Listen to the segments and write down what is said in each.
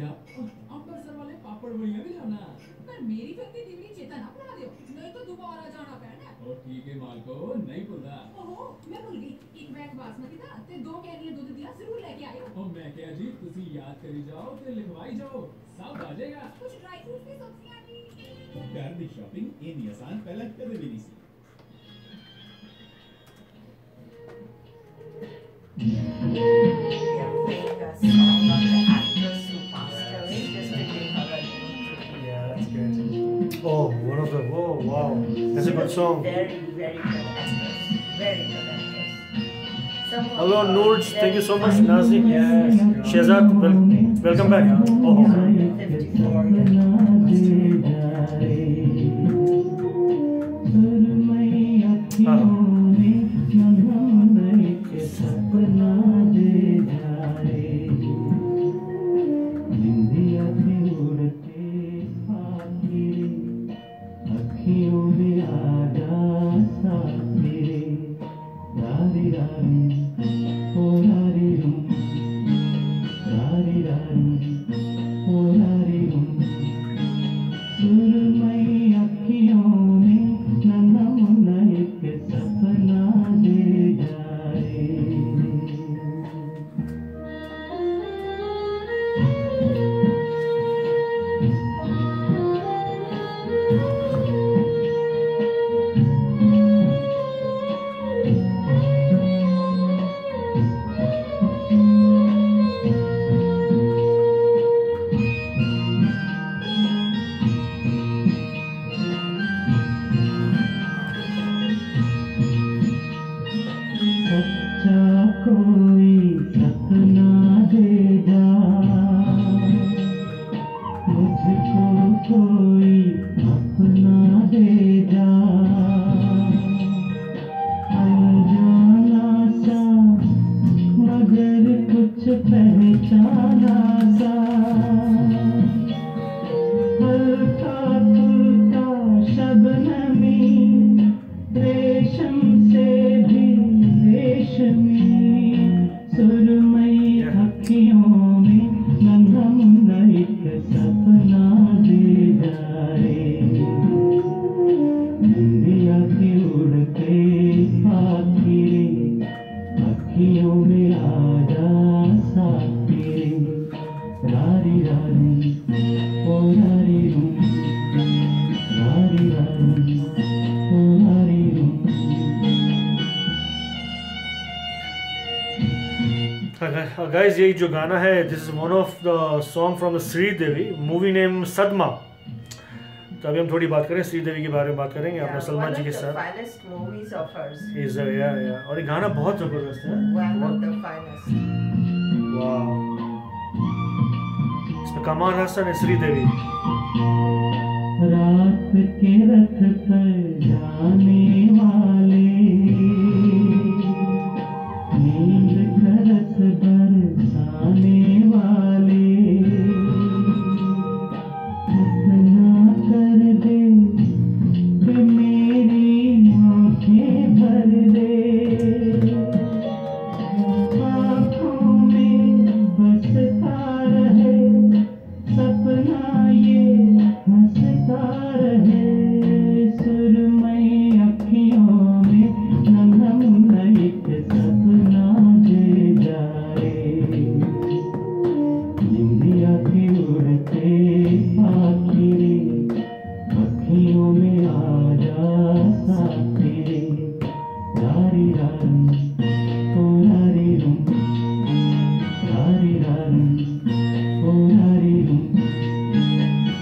क्या अंबरसर वाले पापड़ बढ़िया भी लाना। पर मेरी फैक्ट्री दिवली चेता ना भुला दियो, नहीं तो दोबारा जाना पैना। ओ ठीक है मालको, नहीं भूलदा। ओहो मैं भूल गई, एक बैग बासमती था ते 2 कैनियां दूध दिया जरूर लेके आयो। ओ मैं क्या जी, तुसी याद करी जाओ ते लिखवाई जाओ, सब आ जाएगा। कुछ ड्राई फ्रूट्स की सब्जियां भी। घर दी शॉपिंग इतनी आसान पहले कदे भी नहीं सी। We are playing a song of the actress who passed away just to give her a little tribute. Yeah, that's good. Oh, one of the, oh wow, that's a good song. Very, very good actress. Very good actress. Some of Hello, her Noor, thank you so much, very Nazi. famous Yes. Shehzad, welcome back. Oh, 54 guys, ये जो गाना है, this is one of the song from the Shri Devi movie name सदमा। तो अभी हम थोड़ी बात करें श्री देवी के बारे में, बात करेंगे अपने सलमान जी के साथ। finest movies of hers. Yeah. और ये गाना बहुत जबरदस्त है। One of the finest. वाह, इसमें कमाल हसन है, श्री देवी। रात के रथ पर जाने वाले, नींद का रस बरसाने वाले, इतना कर दे कि मेरी आँखें भर दे, आँखों में बसता रहे सपना ये हंसता रहे, सुरमई अखियों में नन्हा एक सपना दे जाए, इंडिया के उड़ते आखिरी अखियों में आ जा साथी, रारी रारी ओ रारी रूम, रारी रारी ओ रारी रूम,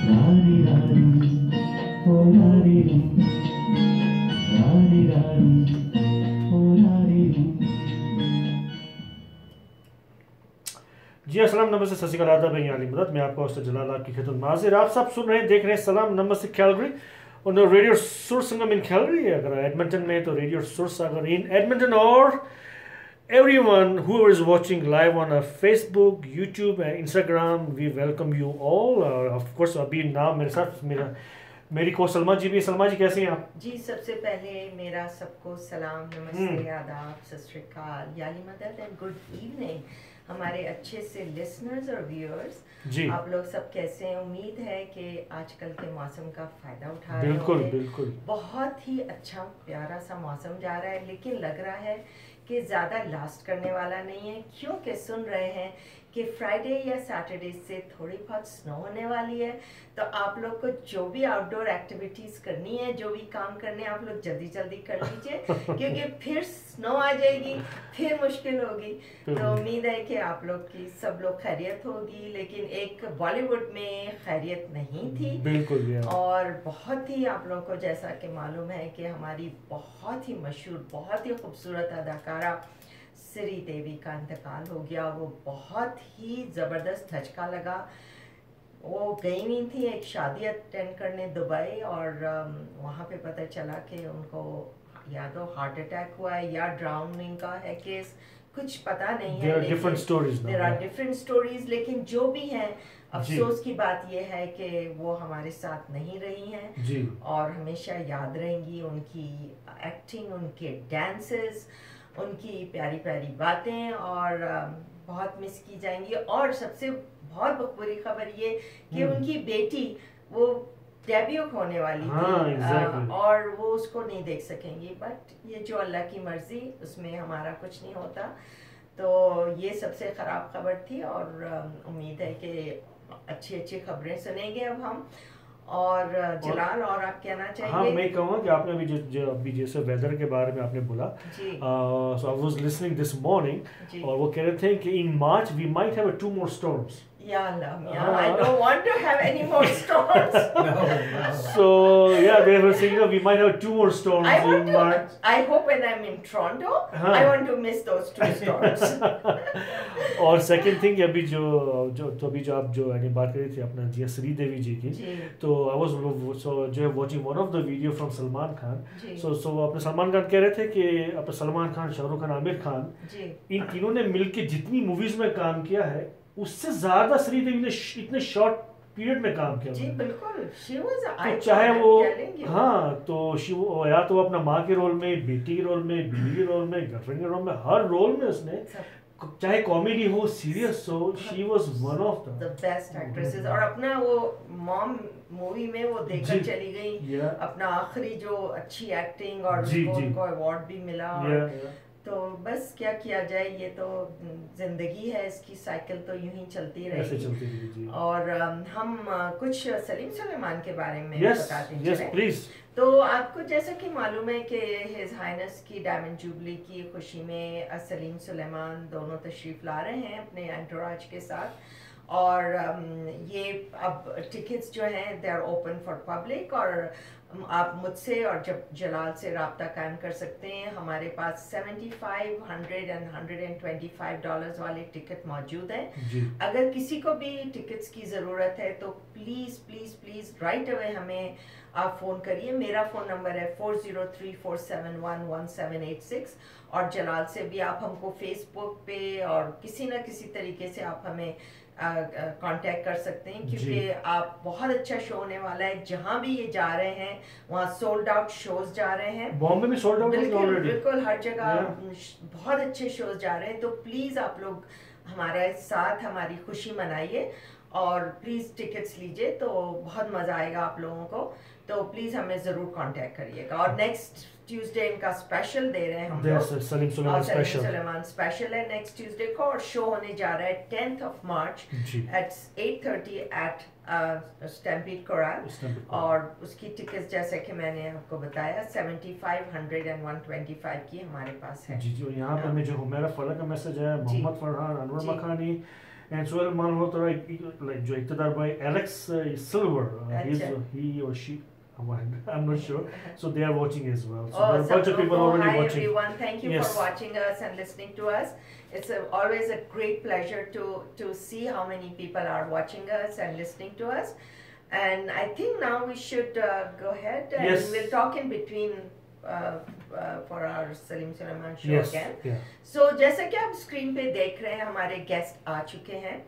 रारी रारी ओ रारी रूम, रारी रारी ओ रारी रूम। जी अस्सलाम नमस्ते, सत श्री अकाल, आदाब, मदद। मैं आपका होस्ट जलाल, आपकी खिदमत में हाजिर। आप सब सुन रहे हैं, देख रहे हैं सलाम नमस्ते कैलगरी और रेडियो सोर्स संगम इन कैलगरी। अगर एडमंटन में तो रेडियो सोर्स अगर इन एडमंटन, और everyone who is watching live on Facebook, YouTube and Instagram, we welcome you all. Of course, अभी नाम मेरे साथ मेरा मेरी को सलमा जी भी। सलमा जी कैसे हैं आप? जी सबसे पहले मेरा सबको सलाम नमस्ते आदाब सत श्री अकाल याली मदद एंड गुड इवनिंग हमारे अच्छे से लिसनर्स और व्यूअर्स। जी आप लोग सब कैसे हैं? उम्मीद है कि आजकल के मौसम का फायदा उठा रहे बिल्कुल होंगे। बिल्कुल बहुत ही अच्छा प्यारा सा मौसम जा रहा है, लेकिन लग रहा है कि ज़्यादा लास्ट करने वाला नहीं है, क्योंकि सुन रहे हैं कि फ्राइडे या सैटरडे से थोड़ी बहुत स्नो होने वाली है। तो आप लोग को जो भी आउटडोर एक्टिविटीज़ करनी है, जो भी काम करने हैं, आप लोग जल्दी जल्दी कर लीजिए क्योंकि फिर स्नो आ जाएगी, फिर मुश्किल होगी। तो उम्मीद है कि आप लोग की सब लोग खैरियत होगी, लेकिन एक बॉलीवुड में खैरियत नहीं थी बिल्कुल। और बहुत ही आप लोगों को जैसा कि मालूम है कि हमारी बहुत ही मशहूर बहुत ही खूबसूरत अदाकारा श्री देवी का इंतकाल हो गया। वो बहुत ही ज़बरदस्त झटका लगा। वो गई नहीं थी एक शादी अटेंड करने दुबई, और वहाँ पे पता चला कि उनको या तो हार्ट अटैक हुआ है या ड्राउनिंग का है केस, कुछ पता नहीं है। There are different stories now. There are different stories, लेकिन जो भी है अफसोस की बात यह है कि वो हमारे साथ नहीं रही हैं जी और हमेशा याद रहेंगी उनकी एक्टिंग, उनके डांसेस, उनकी प्यारी प्यारी बातें, और बहुत मिस की जाएंगी। और सबसे बहुत बुरी खबर ये कि उनकी बेटी वो डेब्यू होने वाली थी, exactly. और वो उसको नहीं देख सकेंगी, बट ये जो अल्लाह की मर्जी, उसमें हमारा कुछ नहीं होता। तो ये सबसे ख़राब खबर थी, और उम्मीद है कि अच्छी अच्छी खबरें सुनेंगे अब हम। और जलाल, और आप कहना चाहिए? हाँ, मैं कहूँगा कि आपने अभी जो अभी जैसे वेदर के बारे में आपने बोला, so I was listening this morning, और वो कह रहे थे कि in March we might have 2 more storms. Yeah, I don't want to have any more storms. So yeah, they were saying we might have 2 more storms in March. I hope when I'm in Toronto, I want to miss those 2 storms. और second thing, अभी जो आप जो यानी बात कर रही थी अपना जी श्रीदेवी जी की, तो आई वाज जो watching one of the video from Salman Khan. So अपने सलमान खान कह रहे थे कि अपने सलमान खान, शाहरुख खान, आमिर खान, इन तीनों ने मिलकर जितनी मूवीज में काम किया है उससे ज्यादा श्रीदेवी ने इतने शॉर्ट पीरियड में काम किया। जी बिल्कुल, she was तो चाहे वो तो या तो वो अपना माँ के रोल में, बेटी के रोल में, बीवी के रोल में, गर्लफ्रेंड के रोल में, हर रोल में उसने, चाहे कॉमेडी हो, सीरियस हो, she was one of the best actresses. और अपना वो मॉम मूवी में वो देखकर चली गई, अपना आखिरी जो अच्छी एक्टिंग, और उनको अवार्ड भी मिला। तो बस क्या किया जाए, ये तो जिंदगी है, इसकी साइकिल तो यूं ही चलती रहेगी। और हम कुछ सलीम सुलेमान के बारे में बताते हैं। तो आपको जैसा कि मालूम है कि हिज हाइनेस की डायमंड जुबली की खुशी में सलीम सुलेमान दोनों तशरीफ ला रहे हैं अपने एंटोराज के साथ। और ये अब टिकट्स जो हैं they are open for public, और आप मुझसे और जलाल से रब्ता कायम कर सकते हैं। हमारे पास $75, $100 and $125 वाले टिकट मौजूद हैं। अगर किसी को भी टिकट्स की ज़रूरत है तो please please please write away हमें आप फ़ोन करिए। मेरा फ़ोन नंबर है 4034711786, और जलाल से भी आप हमको फेसबुक पे और किसी न किसी तरीके से आप हमें कांटेक्ट कर सकते हैं, क्योंकि आप बहुत अच्छा शो होने वाला है। जहां भी ये जा रहे हैं वहाँ सोल्ड आउट शोज जा रहे हैं। बॉम्बे में सोल्ड आउट ऑलरेडी, बिल्कुल हर जगह बहुत अच्छे शोज जा रहे हैं। तो प्लीज आप लोग हमारे साथ हमारी खुशी मनाइए और प्लीज टिकट्स लीजिए, तो बहुत मजा आएगा आप लोगों को। तो प्लीज हमें जरूर कांटेक्ट करिएगा। और नेक्स्ट ट्यूसडे इनका स्पेशल दे रहे हैं हम लोग, सलीम सुलेमान स्पेशल है नेक्स्ट ट्यूसडे को, और शो होने जा रहा है 10th of March at 8:30 at Stampede Corral. और उसकी टिकट्स जैसे कि मैंने आपको बताया 75, 100 and 125 की हमारे पास है। जी यहाँ पे हमें जो हुमैरा फला का मैसेज है, मोहम्मद फरहान, अनवर मखानी एंड सोहेल मालहोत्रा, लाइक जो इक्तदार भाई Alex silver, he or she, I'm not sure. So they are watching as well. So there are a bunch of people already watching. Hi everyone, thank you for watching us and listening to us. It's always a great pleasure to see how many people are watching us and listening to us. And I think now we should go ahead and we'll talk in between for our Salaam Namaste show again. So जैसा कि आप screen पे देख रहे हैं, हमारे guest आ चुके हैं,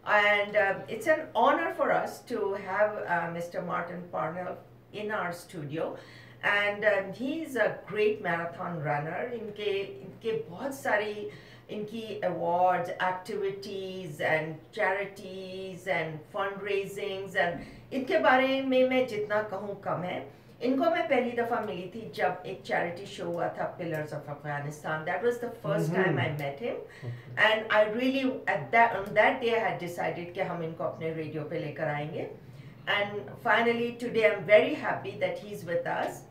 and it's an honor for us to have Mr. Martin Parnell in our studio. And he's a great marathon runner. इनके बहुत सारी इनकी awards, activities and charities and fundraisings and इनके बारे में मैं जितना कहूँ कम है. इनको मैं पहली दफ़ा मिली थी जब एक charity show हुआ था Pillars of Afghanistan. That was the first time I met him, and I really on that day I had decided कि हम इनको अपने radio पे लेकर आएंगे. And finally today I'm very happy that he's with us.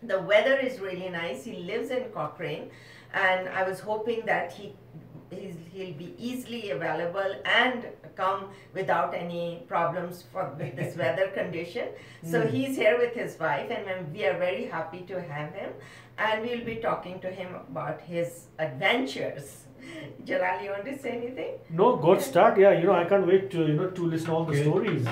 The weather is really nice. He lives in Cochrane, and I was hoping that he'll be easily available and come without any problems for this weather condition. So he's here with his wife, and we are very happy to have him, and we'll be talking to him about his adventures. Jalal, you want to say anything? No, good start. Yeah, I can't wait to to listen all the stories.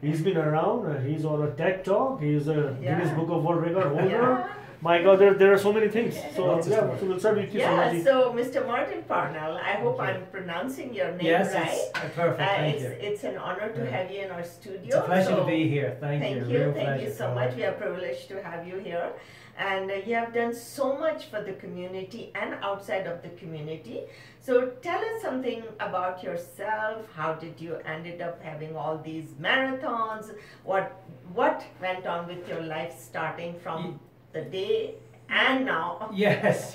He's been around. He's on a TED Talk. He's a Guinness Book of World Record holder. Yeah. My God, there are so many things. So so we'll start with you. Yeah. So Mr. Martin Parnell, I hope I'm pronouncing your name yes, right. Yes, perfect. Thank you. It's an honor to have you in our studio. It's a pleasure to be here. Thank you. Thank you so much. We are privileged to have you here. And you have done so much for the community and outside of the community. So tell us something about yourself. How did you ended up having all these marathons? What went on with your life starting from the day and now? Yes.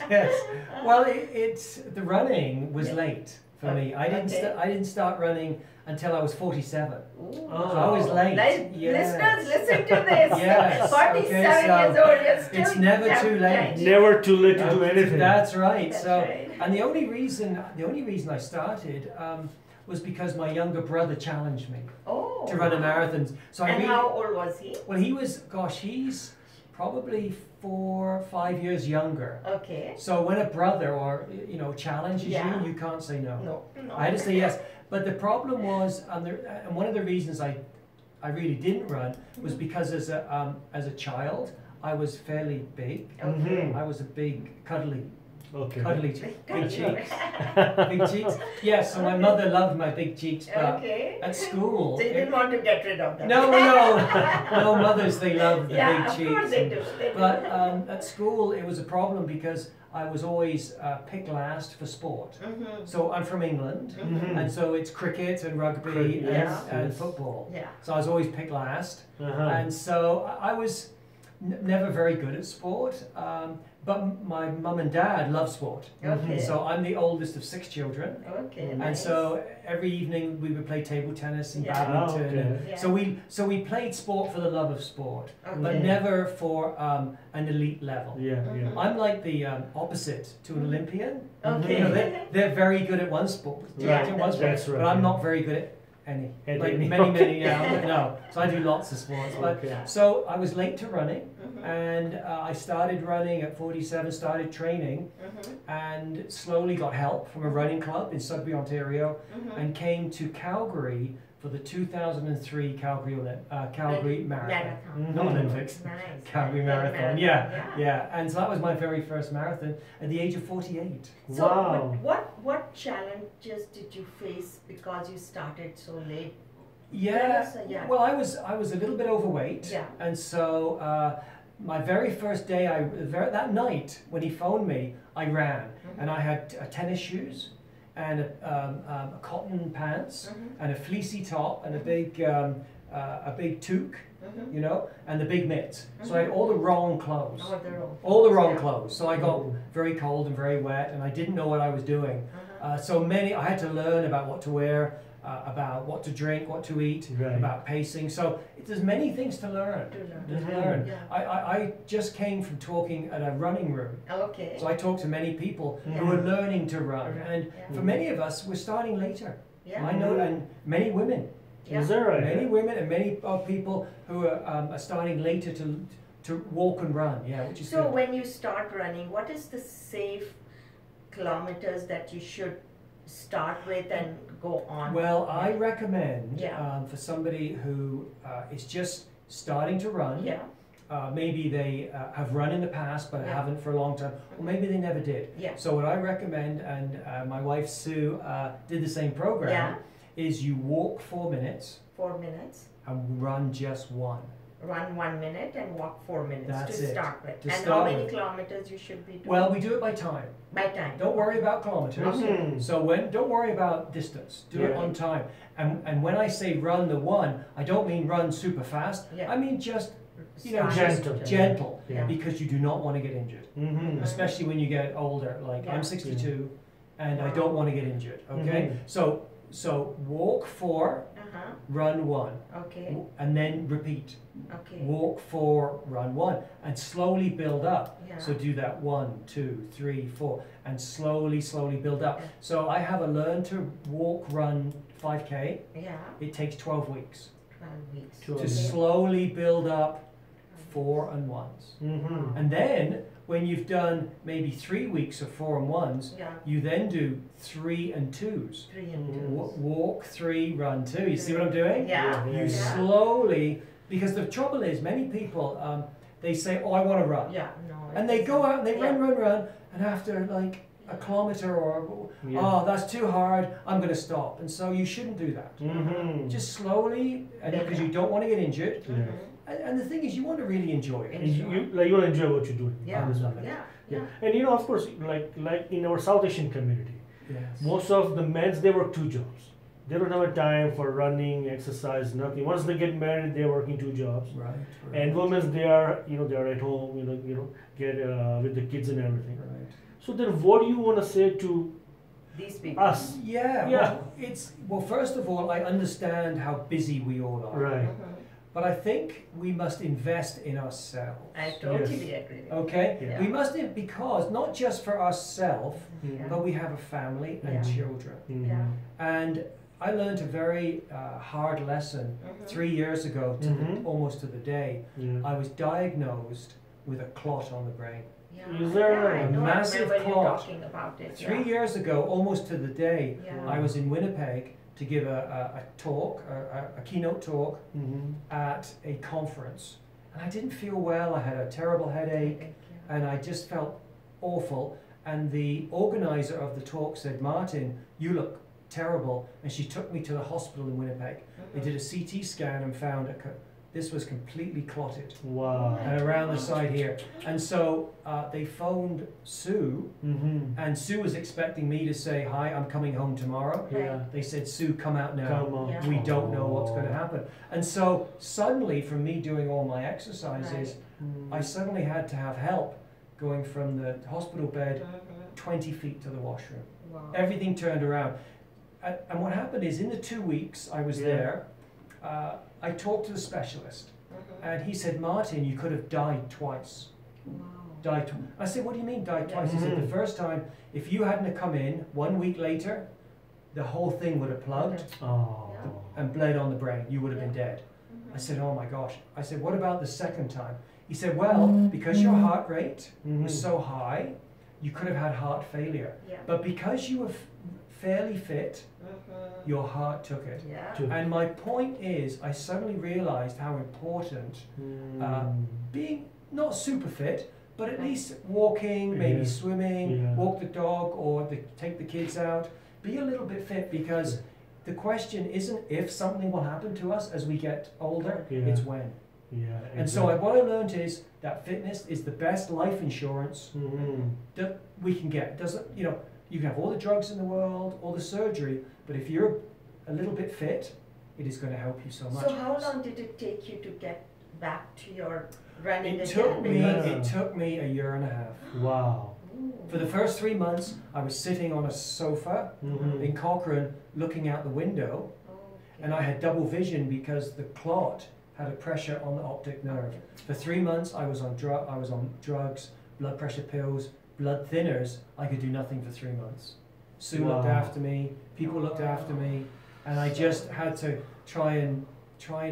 Well, it's the running was late for me. I didn't start running until I was 47. Ooh. So I was late. Yes. Listeners, listen to this. Yes. 47 years old, you're still it's never too late. Never too late to do anything. That's right. That's so, right. And the only reason I started was because my younger brother challenged me to run a marathon. So and how old was he? Well, he's probably 4 or 5 years younger. Okay. So when a brother challenges you, you can't say no. No. I had to say yes. But the problem was, and one of the reasons I really didn't run was because as a child I was fairly big. Okay. I was a big cuddly Okay. big cheeks. Big cheeks. Yes, so my mother loved my big cheeks, but at school... So you didn't want to get rid of them? No, mothers, they love the big cheeks. Yeah, of course they do. But at school, it was a problem because I was always picked last for sport. So I'm from England, and so it's cricket and rugby and football. Yeah. So I was always picked last. And so I was never very good at sport. But my mum and dad love sport. Okay. So I'm the oldest of 6 children. Okay. And Nice. so every evening we would play table tennis and badminton. Okay. And so we played sport for the love of sport, but Okay. never for an elite level. Yeah. I'm like the opposite to an Olympian. Okay. You know, they're very good at one sport, Yeah, at one that's sport, right. but I'm not very good at any. Like Any. many, no. So I do lots of sports. But Okay. so I was late to running, and I started running at 47. Started training, and slowly got help from a running club in Sudbury, Ontario, and came to Calgary for the 2003 Calgary Marathon. Not Olympics. Nice. Calgary Marathon. Yeah. And so that was my very first marathon at the age of 48. So Wow. what challenges did you face because you started so late? Yeah. Yeah. Well, I was a little bit overweight. Yeah. And so my very first day, that night when he phoned me, I ran, and I had tennis shoes and a cotton pants and a fleecy top and a big toque, and the big mitts. So I had all the wrong clothes. All the wrong clothes. So I got very cold and very wet, and I didn't know what I was doing. I had to learn about what to wear, about what to drink, what to eat, about pacing. So there's many things to learn. I just came from talking at a running room. Okay. So I talked to many people who are learning to run. And for many of us, we're starting later. Yeah. I know, and many women. Yeah. Is that right? Many women and many people who are starting later to walk and run. Yeah, which is So good. when you start running, what is the safe kilometers that you should start with and go on? Well, I recommend Yeah. for somebody who is just starting to run. Yeah. Maybe they have run in the past but haven't for a long time, or maybe they never did. Yeah. So what I recommend, and my wife Sue did the same program, is you walk 4 minutes 4 minutes. and run just 1. run 1 minute and walk 4 minutes That's to it. start with. To And start how many with. kilometers you should be doing? Well, we do it by time. By time. Don't worry about kilometers. Mhm. So don't worry about distance. Do it Yeah. on time. And when I say run the one, I don't mean run super fast. Yeah. I mean just Start. Gentle. gentle, Yeah. because you do not want to get injured, Mhm. especially when you get older. Like Yeah. I'm 62, and I don't want to get injured. Okay, so walk 4, Uh-huh. run 1, Okay. and then repeat. Okay. Walk 4, run 1, and slowly build up. Yeah. So do that 1, 2, 3, 4, and slowly build up. Yeah. So I have a learn to walk, run 5K. Yeah. It takes 12 weeks 12 weeks. To to Okay. slowly build up 4 and 1s. Mhm. And then when you've done maybe 3 weeks of 4 and 1s, Yeah. you then do 3 and 2s. 3 and 2. Walk 3, run 2. You see what I'm doing? Yeah. Yeah. You Yeah. slowly, because the trouble is, many people, they say, oh, I want to run. Yeah. No. And it they go isn't. out and they Yeah. run, and after like a kilometer or, Yeah. oh, that's too hard, I'm going to stop. And so you shouldn't do that. Mhm. Just slowly, and Yeah. because you don't want to get injured. Yeah. And the thing is, you want to really enjoy it. And you will enjoy what you're doing. Yeah. Understand. Yeah. Yeah. Yeah. And of course, like in our South Asian community, Yes. most of the men, they work 2 jobs. They don't have a time for running, exercise, nothing. Once they get married, they're working 2 jobs. Right. And women, they are at home, get with the kids and everything. Right. So then, what do you want to say to These people. us? Yeah. Yeah. Well, first of all, I understand how busy we all are. Right. Mhm. But I think we must invest in ourselves. I totally agree. Okay? Yeah. We must, because not just for ourselves, Mhm. but we have a family and Yeah. children. Mhm. Yeah. And I learned a very hard lesson Mhm. 3 years ago, Mhm. almost to the day. Yeah. I was diagnosed with a clot on the brain. Yeah. Is there Yeah, I a know. massive I remember you clot? talking about it. 3 Yeah. years ago, almost to the day, Yeah. I was in Winnipeg to give a talk, a keynote talk Mhm. at a conference. And I didn't feel well, I had a terrible headache, Yeah. and I just felt awful. And the organizer of the talk said, Martin, you look terrible. And she took me to the hospital in Winnipeg. They did a CT scan and found this was completely clotted. Wow. And around the side here. And so they phoned Sue, Mhm. and Sue was expecting me to say, hi, I'm coming home tomorrow. Yeah. They said, Sue, come out now. Come on. Yeah. We don't know what's going to happen. And so suddenly, from me doing all my exercises, Mhm. I suddenly had to have help going from the hospital bed Mhm. 20 feet to the washroom. Wow. Everything turned around. And what happened is, in the 2 weeks I was Yeah. there, I talked to the specialist, Mhm. and he said, Martin, you could have died twice. Wow. I said, what do you mean died Yeah. twice? He said, Mhm. the first time, if you hadn't have come in 1 week later, the whole thing would have plugged Oh. and bled on the brain. You would have been dead. Mhm. I said, oh my gosh. I said, what about the second time? He said, well, because your heart rate Mhm. was so high, you could have had heart failure. Yeah. But because you were fairly fit, Mhm. your heart took it. Yeah. Took- And my point is, I suddenly realized how important Mm. being not super fit, but at least walking, maybe Yeah. swimming, Yeah. walk the dog, or take the kids out. Be a little bit fit, because the question isn't if something will happen to us as we get older, Yeah. it's when. Yeah. And so what I learned is that fitness is the best life insurance Mhm. that we can get. Doesn't, you can have all the drugs in the world, all the surgery, but if you're a little bit fit, it is going to help you so much. So how long did it take you to get back to your running It again? took me. Because- It took me a year and a half. Wow. Ooh. For the first 3 months, I was sitting on a sofa Mhm. in Cochrane, looking out the window, Okay. and I had double vision because the clot had a pressure on the optic nerve. For 3 months, I was on drugs, blood pressure pills, blood thinners. I could do nothing for 3 months. Sue looked Wow. after me. People looked after me, and I just had to try and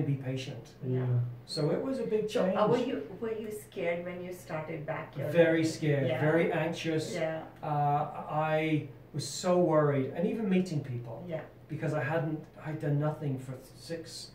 be patient. Yeah. So it was a big So, change. were you scared when you started back your Very running? scared, Yeah. very anxious. Yeah. I was so worried, and even meeting people, Yeah. because I'd done nothing for six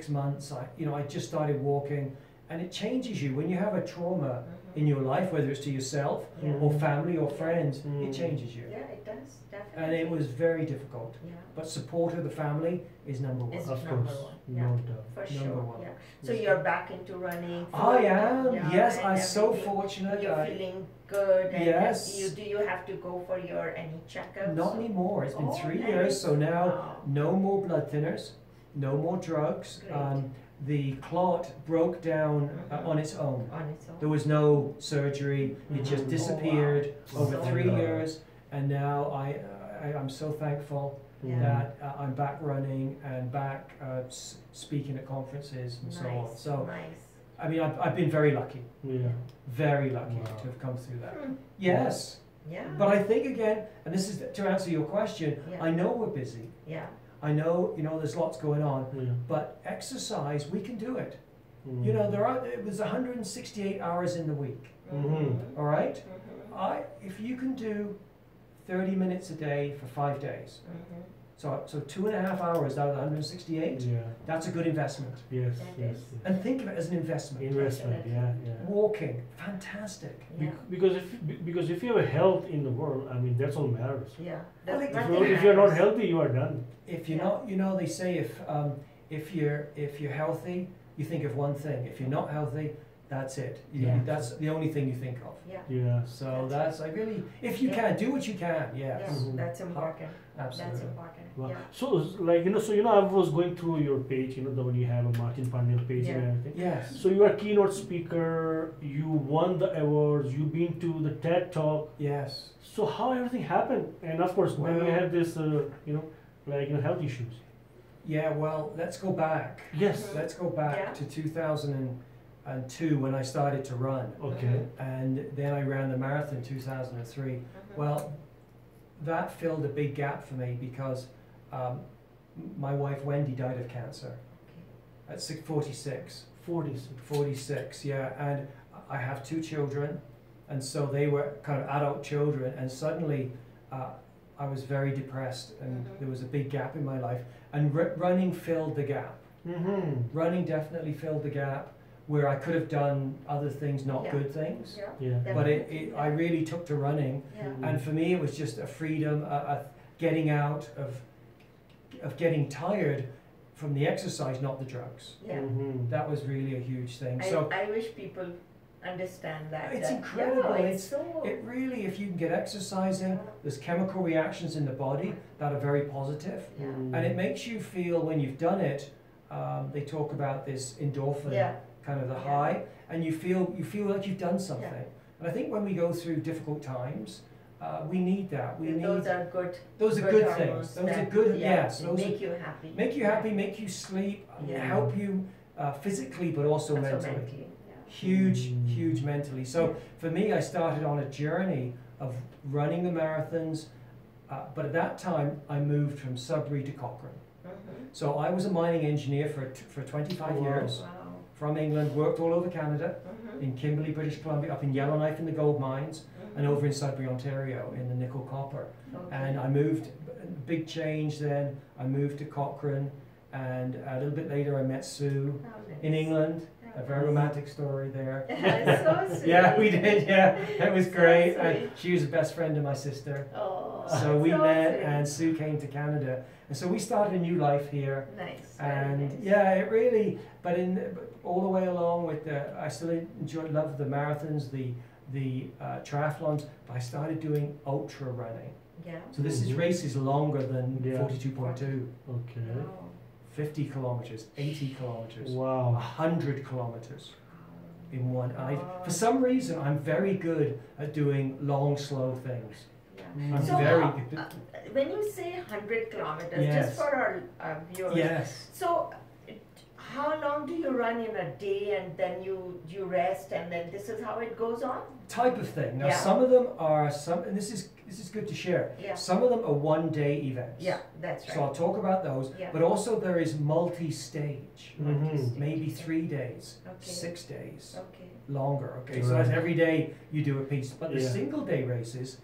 months. I just started walking, and it changes you when you have a trauma in your life, whether it's to yourself Yeah. or family or friends. Mm. It changes you. Yeah, it does, definitely. and it was very difficult. Yeah. But support of the family is number one. Is Of number course, one. no Yeah. doubt. For Number sure. one. Yeah. So you're back into running. I am. Yeah, Yes, and I'm so everything. fortunate. You're feeling good. And Yes. do you have to go for your any checkups? Not anymore. It's been Oh, 3 nice. years, so now Wow. no more blood thinners, no more drugs. Great. The clot broke down on its own. On its own. There was no surgery. It just Mhm. disappeared Oh, wow. over So 3 good. years, and now I'm so thankful Yeah. that I'm back running and back speaking at conferences and so on. Nice. So Nice. I mean, I've been very lucky, Yeah. very lucky Wow. to have come through that. Hmm. Yes, Yeah. but I think again, and this is to answer your question. Yeah. I know we're busy. Yeah. I know there's lots going on, Yeah. but exercise we can do it. Mm. You know, it was 168 hours in the week. Mhm. All right. Mhm. If you can do 30 minutes a day for 5 days, Mhm. so 2.5 hours out of the 168, Yeah. that's a good investment. Yes. That Yes. is. yes. And think of it as an investment. Investment. Yeah. Yeah. Walking, fantastic. Yeah. Because if you have a health in the world, I mean that's all matters. Yeah. Well, That's if nothing If you're not matters. healthy, you are done. If you're Yeah. not, they say if you're healthy, you think of one thing. If you're not healthy, that's it. Yeah. That's the only thing you think of. Yeah. Yeah. So That's I really, if you Yeah. can, do what you can. Yes, Yeah. Mhm. That's important. absolutely. That's important. Wow. Yeah. So like I was going through your page, the one you have a Martin Parnell page Yeah. and everything. Yes. So you are a keynote speaker. You won the awards. You've been to the TED Talk. Yes. So how everything happened? And of course, then you Well- have this, health issues. Yeah. Well, let's go back. Yes. Let's go back Yeah. to 2002 when I started to run, Okay. and then I ran the marathon in 2003. Mhm. Well, that filled a big gap for me because my wife Wendy died of cancer at 46. 46. 46, yeah, and I have 2 children, and so they were kind of adult children, and suddenly I was very depressed, and Mhm. there was a big gap in my life, and running filled the gap. Mm-hmm. Running definitely filled the gap where I could have done other things, not Yeah. good things, Yeah. Yeah. but Definitely. I really took to running, Yeah. and for me it was just a freedom, a getting out of getting tired from the exercise, not the drugs. Yeah. Mm-hmm. That was really a huge thing. I, So I wish people understand that. It's that- incredible. Yeah, It's- it's so. it really, if you can get exercising, there's chemical reactions in the body that are very positive, Yeah. and it makes you feel when you've done it. They talk about this endorphin, Yeah. kind of the Yeah. high, and you feel like you've done something. And I think when we go through difficult times, we need that. We need Those are good. those are good hormones things. Those are that- good. yeah, Yes, they those make you happy. make you happy, make you sleep, Yeah. help you physically, but also Also mentally. mentally. Yeah. Huge mentally. So for me, I started on a journey of running the marathons, but at that time I moved from Sudbury to Cochrane. Mhm. So I was a mining engineer for 25 Wow. years Wow. from England, worked all over Canada, Mhm. in Kimberley, British Columbia, up in Yellowknife in the gold mines, Mhm. and over in Sudbury, Ontario in the nickel copper. Okay. And I moved, big change then, I moved to Cochrane, and a little bit later I met Sue How nice. in England, How a very romantic story there. It's so sweet. Yeah, we did. Yeah, it was So great. sweet. And she was the best friend of my sister. Oh, So we so met, sweet. and Sue came to Canada, and so we started a new life here. Nice. Very And nice. yeah, it really. But all the way along with I still love the marathons, the triathlons. But I started doing ultra running. Yeah. So this is Mhm. races longer than Yeah. 42.2, Okay. Wow. 50 kilometers, 80 kilometers, Wow. 100 kilometers in one. Wow. For some reason, I'm very good at doing long, slow things. Yeah. I'm So very how- good. When you say 100 kilometers, Yes. just for our viewers. Yes. So, how long do you run in a day, and then you rest, and then this is how it goes on? Type of thing. Now, Yeah. some of them are and this is good to share. Yeah. Some of them are 1-day events. Yeah, that's right. So I'll talk about those. Yeah. But also there is multi-stage. Mhm. Maybe 3 days, Okay. 6 days, Okay. longer. Okay, so Right. that's every day you do a piece. But the Yeah. single day races,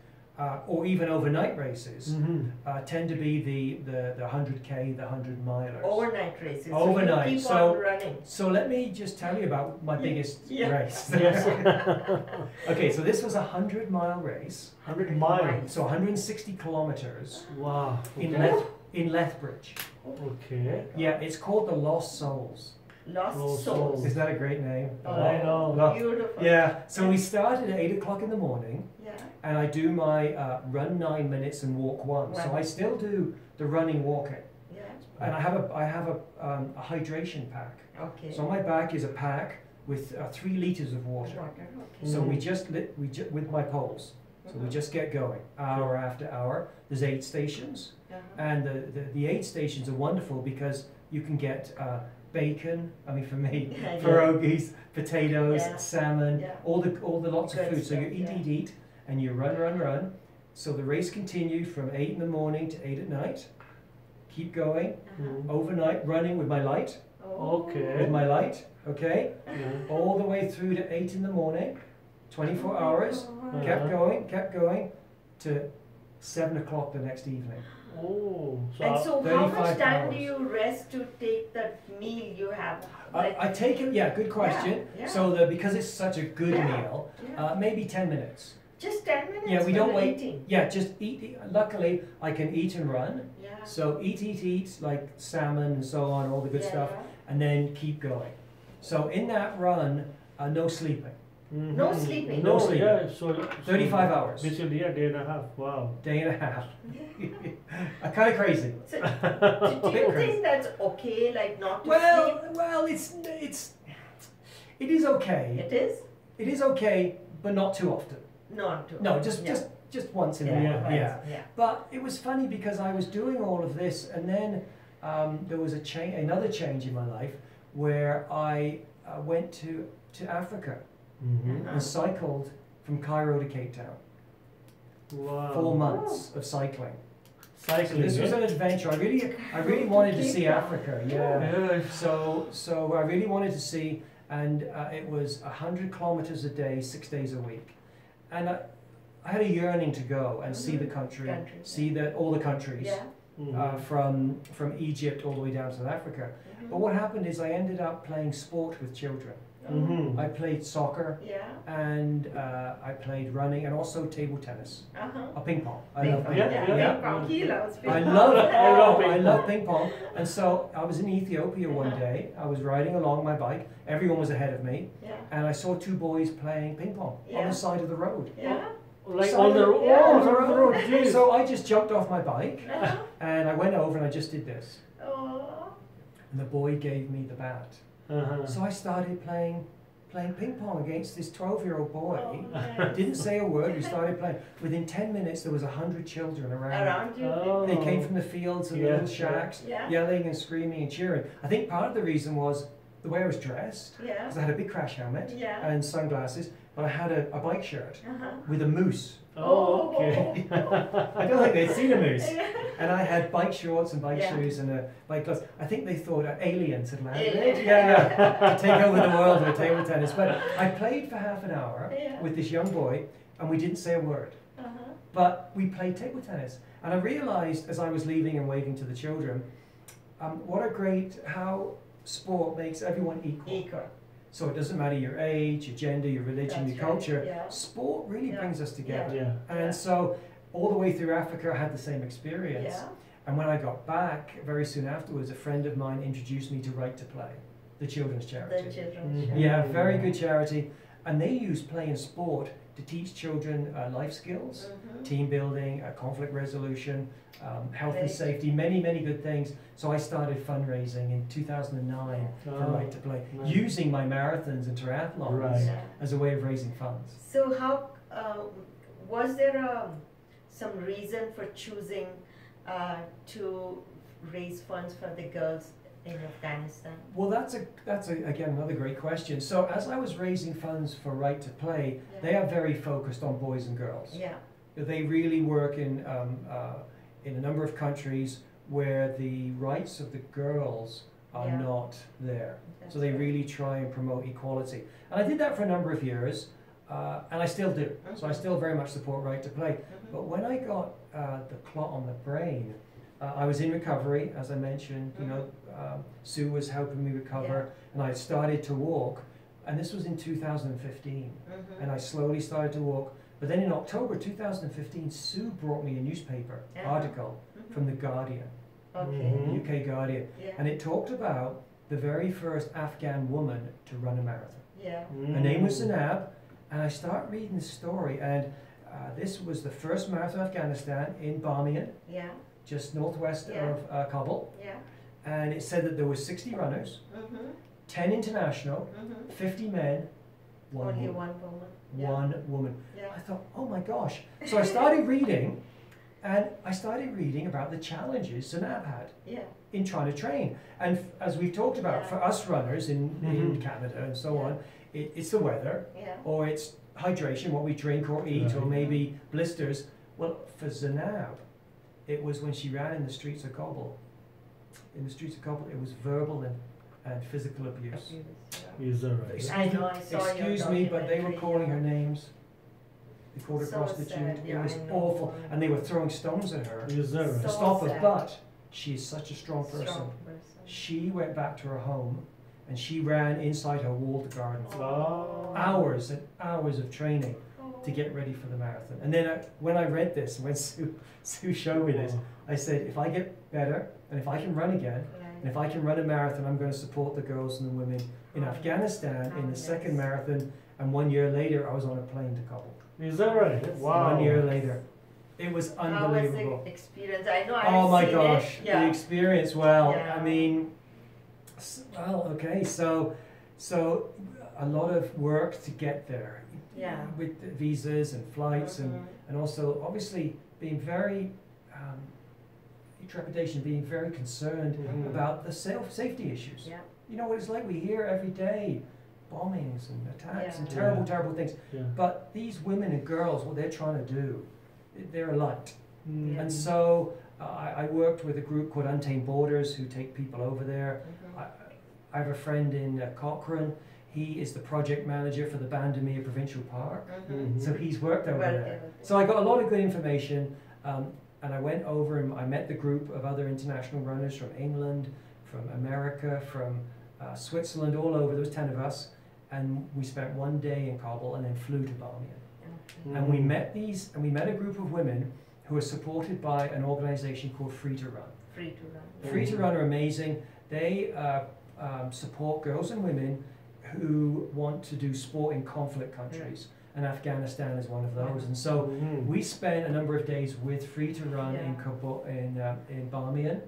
or even overnight races, tend to be the 100K, the 100 milers. Overnight races. Overnight. So you keep on running. So let me just tell you about my biggest race. Yes. Okay, so this was a 100-mile race. 100 miles. So 160 kilometers Wow. in Lethbridge. Okay. Yeah, it's called the Lost Souls. Lost Souls. Is that a great name? I know. Beautiful. Yeah, so we started at 8 o'clock in the morning, Yeah. and I do my run 9 minutes and walk 1. So I still do the running, walking. Yeah. And I have a hydration pack. Okay. So on my back is a pack with 3 liters of water. Okay. So we just with my poles. So we just get going, hour after hour. There's 8 stations, and the 8 stations are wonderful because you can get bacon. I mean, for me, pierogies, potatoes, salmon, all the lots of food. So you eat, and you run. So the race continued from 8 in the morning to 8 at night. Keep going, overnight running with my light. Okay. With my light, okay, all the way through to 8 in the morning, 24 hours. Kept going to 7 o'clock the next evening. Oh. And so how much 35 time do hours. you rest to take that meal you have? I take it. Yeah, good question. Yeah. So because it's such a good meal, Yeah. maybe 10 minutes. Just 10 minutes. Yeah, we for don't the wait. eating. Yeah, just eat. Luckily, I can eat and run. Yeah. So eat like salmon and so on, all the good stuff, and then keep going. So in that run, no sleeping. No sleeping. No sleeping. Yeah, so 35 hours. Basically, a day and a half. Wow. Day and a half. Kind of crazy. So, do you think that's okay, like not to sleep? Well, it is okay. It is? It is okay, but not too often. Not too. No, just once in a while. right, Yeah. But it was funny because I was doing all of this, and then there was another change in my life where I went to Africa and cycled from Cairo to Cape Town. Wow. 4 months of cycling. So Cycling. this was an adventure. I really wanted to see Africa. Yeah. Yeah. So I really wanted to see, and it was 100 kilometers a day, 6 days a week, and I had a yearning to go and see the country, see all the countries, from Egypt all the way down to South Africa. But what happened is I ended up playing sport with children. I played soccer, and I played running, and also table tennis, ping pong. I love ping pong. I love ping pong. And so I was in Ethiopia one day. I was riding along my bike. Everyone was ahead of me, and I saw 2 boys playing ping pong on the side of the road. Like on the road. Geez. So I just jumped off my bike, and I went over and I just did this. And the boy gave me the bat. So I started playing ping pong against this 12-year-old boy. Didn't say a word. We started playing. Within 10 minutes, there was 100 children around. you. Oh. They came from the fields and the little shacks, yelling and screaming and cheering. I think part of the reason was the way I was dressed, because I had a big crash helmet and sunglasses, but I had a bike shirt with a moose. Oh, okay. I don't think they'd seen a moose. And I had bike shorts and bike shoes and bike gloves. I think they thought aliens had landed. To take over the world with table tennis. But I played for half an hour with this young boy, and we didn't say a word. But we played table tennis. And I realized as I was leaving and waving to the children, how sport makes everyone equal. So it doesn't matter your age, your gender, your religion, your culture. Sport really brings us together. And so all the way through Africa, I had the same experience. And when I got back, very soon afterwards, a friend of mine introduced me to Right to Play, the children's charity. Yeah, very good charity. And they use play and sport to teach children life skills, team building, conflict resolution, health and safety, many, many good things. So I started fundraising in 2009 for Right to Play, using my marathons and triathlons as a way of raising funds. So how, was there some reason for choosing to raise funds for the girls in Afghanistan? Well, that's again another great question. So as I was raising funds for Right to Play, they are very focused on boys and girls. They really work in a number of countries where the rights of the girls are not there. So they really try and promote equality. And I did that for a number of years. and I still do. So I still very much support Right to Play. But when I got the clot on the brain, I was in recovery, as I mentioned. You know, Sue was helping me recover, and I started to walk. And this was in 2015, and I slowly started to walk. But then in October 2015, Sue brought me a newspaper article from the Guardian, UK Guardian, and it talked about the very first Afghan woman to run a marathon. Her name was Zainab, and I start reading the story, and this was the first marathon in Afghanistan in Bamiyan, just northwest of Kabul, and it said that there were 60 runners, 10 international, 50 men, Only woman. one woman. One woman. Yeah. I thought, oh my gosh. So I started reading, and I started reading about the challenges Zainab had in trying to train. And as we've talked about, for us runners in Canada and so on, it's the weather, or it's hydration, what we drink or eat, or maybe blisters. Well, for Zainab, it was when she ran in the streets of Kabul. In the streets of Kabul, it was verbal and physical abuse. Is that right? Excuse me, but they were calling her names. They called her prostitute. It was awful. And they were throwing stones at her Is that right? to stop her. But she is such a strong person. She went back to her home and she ran inside her walled garden. Hours and hours of training to get ready for the marathon. And then when I read this, when Sue showed me this, I said, if I get better and if I can run again, and if I can run a marathon, I'm going to support the girls and the women in Afghanistan in the second marathon. And 1 year later, I was on a plane to Kabul. Is that right? Wow. 1 year later. It was unbelievable. How was the experience? I know Oh my seen gosh, it. the experience, well, I mean, well, okay, so a lot of work to get there. With the visas and flights and also obviously being very, trepidation, being very concerned about the safety issues. You know what it's like, we hear every day bombings and attacks and terrible, terrible things. But these women and girls, what they're trying to do, they're a light. And so I worked with a group called Untamed Borders who take people over there. I have a friend in Cochrane. He is the project manager for the Bandamere Provincial Park. So he's worked over there. So I got a lot of good information. And I went over and I met the group of other international runners from England, from America, from Switzerland, all over. There was 10 of us. And we spent 1 day in Kabul and then flew to Bamiyan. And we met a group of women who are supported by an organization called Free to Run. Free to Run. Free to Run are amazing. They support girls and women who want to do sport in conflict countries. And Afghanistan is one of those. And so we spent a number of days with Free to Run in Kabul, in Bamiyan.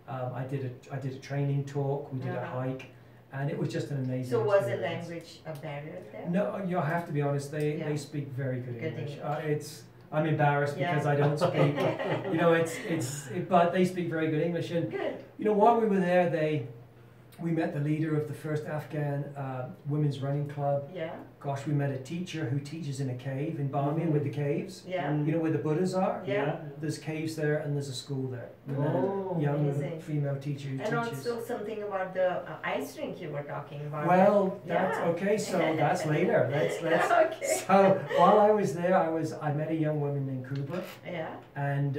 I did a training talk. We did a hike. And it was just an amazing So was the experience. language a barrier there? No, you have to be honest. They speak very good English. I'm embarrassed because I don't speak. You know, but they speak very good English. And you know, while we were there, we met the leader of the first Afghan women's running club. Gosh, we met a teacher who teaches in a cave in Bamiyan with the caves. You know where the Buddhas are? There's caves there and there's a school there. Young female teacher who teaches. And also something about the ice rink you were talking about. Well, that's okay. So that's later. That's So while I was there, I met a young woman named Kubra. And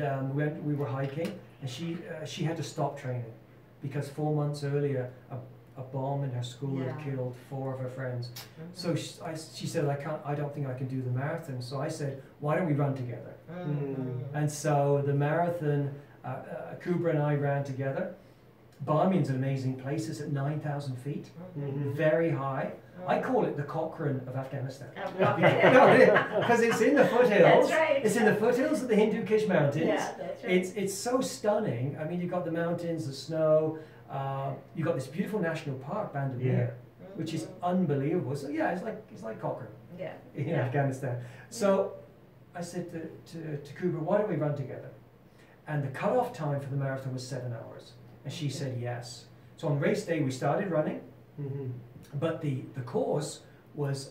we were hiking, and she had to stop training because 4 months earlier a bomb in her school had killed 4 of her friends. So she said, I don't think I can do the marathon. So I said, why don't we run together? And so the marathon, Kubra and I ran together. Bamiyan's an amazing place. It's at 9,000 feet, very high. I call it the Cochrane of Afghanistan. Because it's in the foothills. It's in the foothills of the Hindu Kush Mountains. It's so stunning. I mean, you've got the mountains, the snow. You've got this beautiful national park, Bandamere, which is unbelievable. So yeah, it's like Cochrane in Afghanistan. So I said to Kubra, why don't we run together? And the cutoff time for the marathon was 7 hours. And she said yes. So on race day, we started running. But the course was,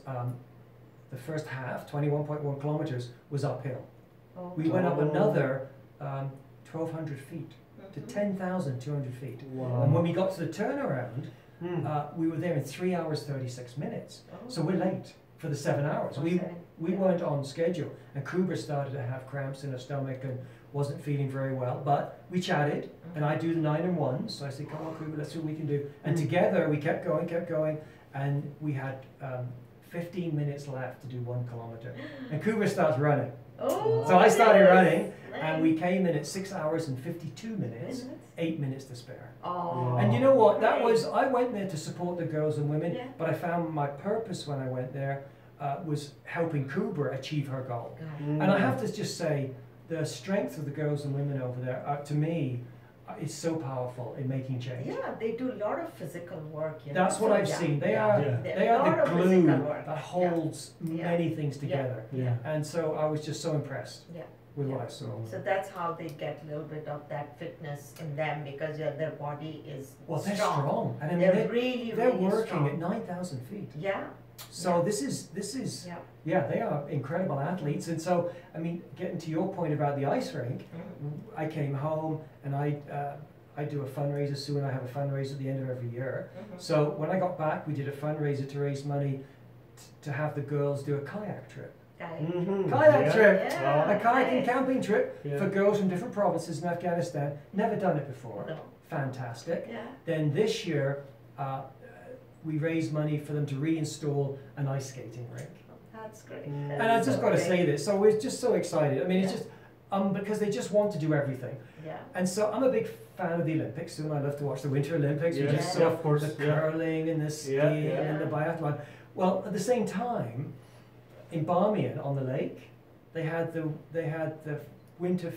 the first half, 21.1 kilometers, was uphill. We went up another 1,200 feet to 10,200 feet. And when we got to the turnaround, we were there in 3 hours, 36 minutes. So we're late. for the 7 hours. We weren't on schedule, and Kuba started to have cramps in her stomach and wasn't feeling very well. But we chatted, and I do the 9 and 1s. So I said, "Come on, Kuba, let's see what we can do." And together we kept going, and we had 15 minutes left to do 1 kilometer. And Kuba starts running. Oh, So I started nice, running, nice. and we came in at 6 hours and 52 minutes, 8 minutes to spare. Oh, And you know what? That great. was, I went there to support the girls and women, Yeah. but I found my purpose when I went there was helping Kuba achieve her goal. And I have to just say, the strength of the girls and women over there, to me, is so powerful in making change. Yeah, they do a lot of physical work. You That's know? what So, I've yeah, seen. They yeah. are Yeah. they A are lot the of glue physical work. that Yeah. holds Yeah. many things together. Yeah. And so I was just so impressed Yeah. with what I saw. So that's how they get a little bit of that fitness in them because their body is Well, they're strong. strong. And I mean, They're really, they're really working strong. at 9,000 feet. Yeah. So Yeah. this is Yeah. yeah, they are incredible athletes. And so, I mean, getting to your point about the ice rink, I came home and I do a fundraiser. Sue and I have a fundraiser at the end of every year. So when I got back, we did a fundraiser to raise money to have the girls do a kayak trip. Kayak trip, Yeah. a kayak and Nice. camping trip Yeah. for girls from different provinces in Afghanistan. Never done it before. No. Fantastic. Yeah. Then this year, we raised money for them to reinstall an ice skating rink. That's great. And I've just got to say this, so we're just so excited. I mean, it's Yeah. just because they just want to do everything. Yeah. And so I'm a big fan of the Olympics too, and I love to watch the Winter Olympics. We Yes, just yeah, saw of course, the yeah. curling and the skiing Yeah. and the biathlon. Well, at the same time, in Barmian on the lake, they had the Winter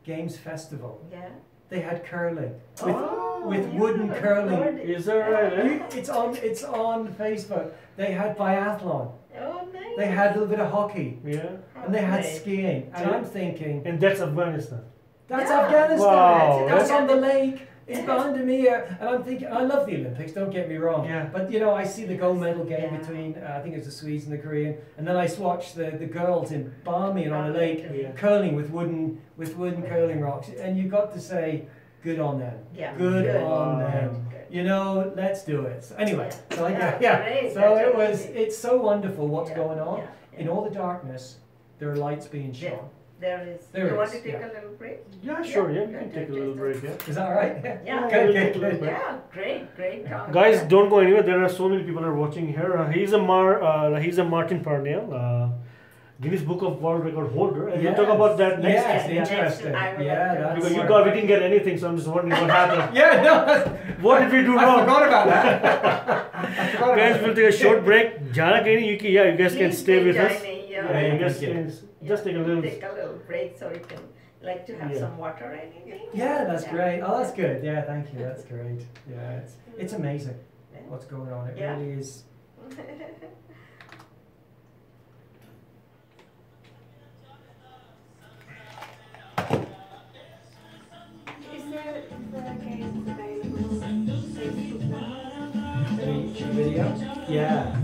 Games Festival. Yeah. They had curling Oh, with yeah, wooden curling. good. Is that right? Eh? It's on Facebook. They had biathlon. Oh, nice. They had a little bit of hockey. Yeah. And they had Great. skiing. And I'm thinking, And that's Afghanistan. that's Yeah. Afghanistan. Wow, That's that's- on the lake. It's Yeah. behind me. And I'm thinking, I love the Olympics, don't get me wrong. Yeah. But, you know, I see the gold medal game Yeah. between, I think it was the Swedes and the Korean. And then I watch the girls in Barmian on a lake Yeah. curling with wooden curling rocks. And you got to say, good on them. Yeah. Good on Wow. them. You know, let's do it. So anyway, so I Yeah, yeah. great. So That's it was. amazing. It's so wonderful what's Yeah, going on. yeah, In all the darkness, there are lights being Yeah. shown. There is. There you want is, to take yeah. a little break? Yeah, sure. Yeah, we Yeah, can take a yeah, little yeah. break. Yeah. Is that all right? Yeah. Good, We'll take good, a little good. break. Yeah, great talk. Guys, Yeah. don't go anywhere. There are so many people are watching here. He's a Martin Parnell, Guinness Book of World Record holder, and we'll talk about that next. Yes, Yeah. interesting. Next, I will Yeah, have to- that's Because wonderful. we didn't get anything, so I'm just wondering what happened. Yeah, no. What did we do I wrong? forgot about that. I forgot Guys, about we'll that. take a short break. Jana, can you guys can Please stay take with us. join me, Yeah, Yeah. You guys thank you. can just take a little. Take a little break so you can like to have Yeah. some water or anything. Yeah, that's great. Oh, that's good. Yeah, thank you. That's great. Yeah, it's amazing Yeah. what's going on. It Yeah. really is. Is there the games available on Facebook now? The video? Yeah.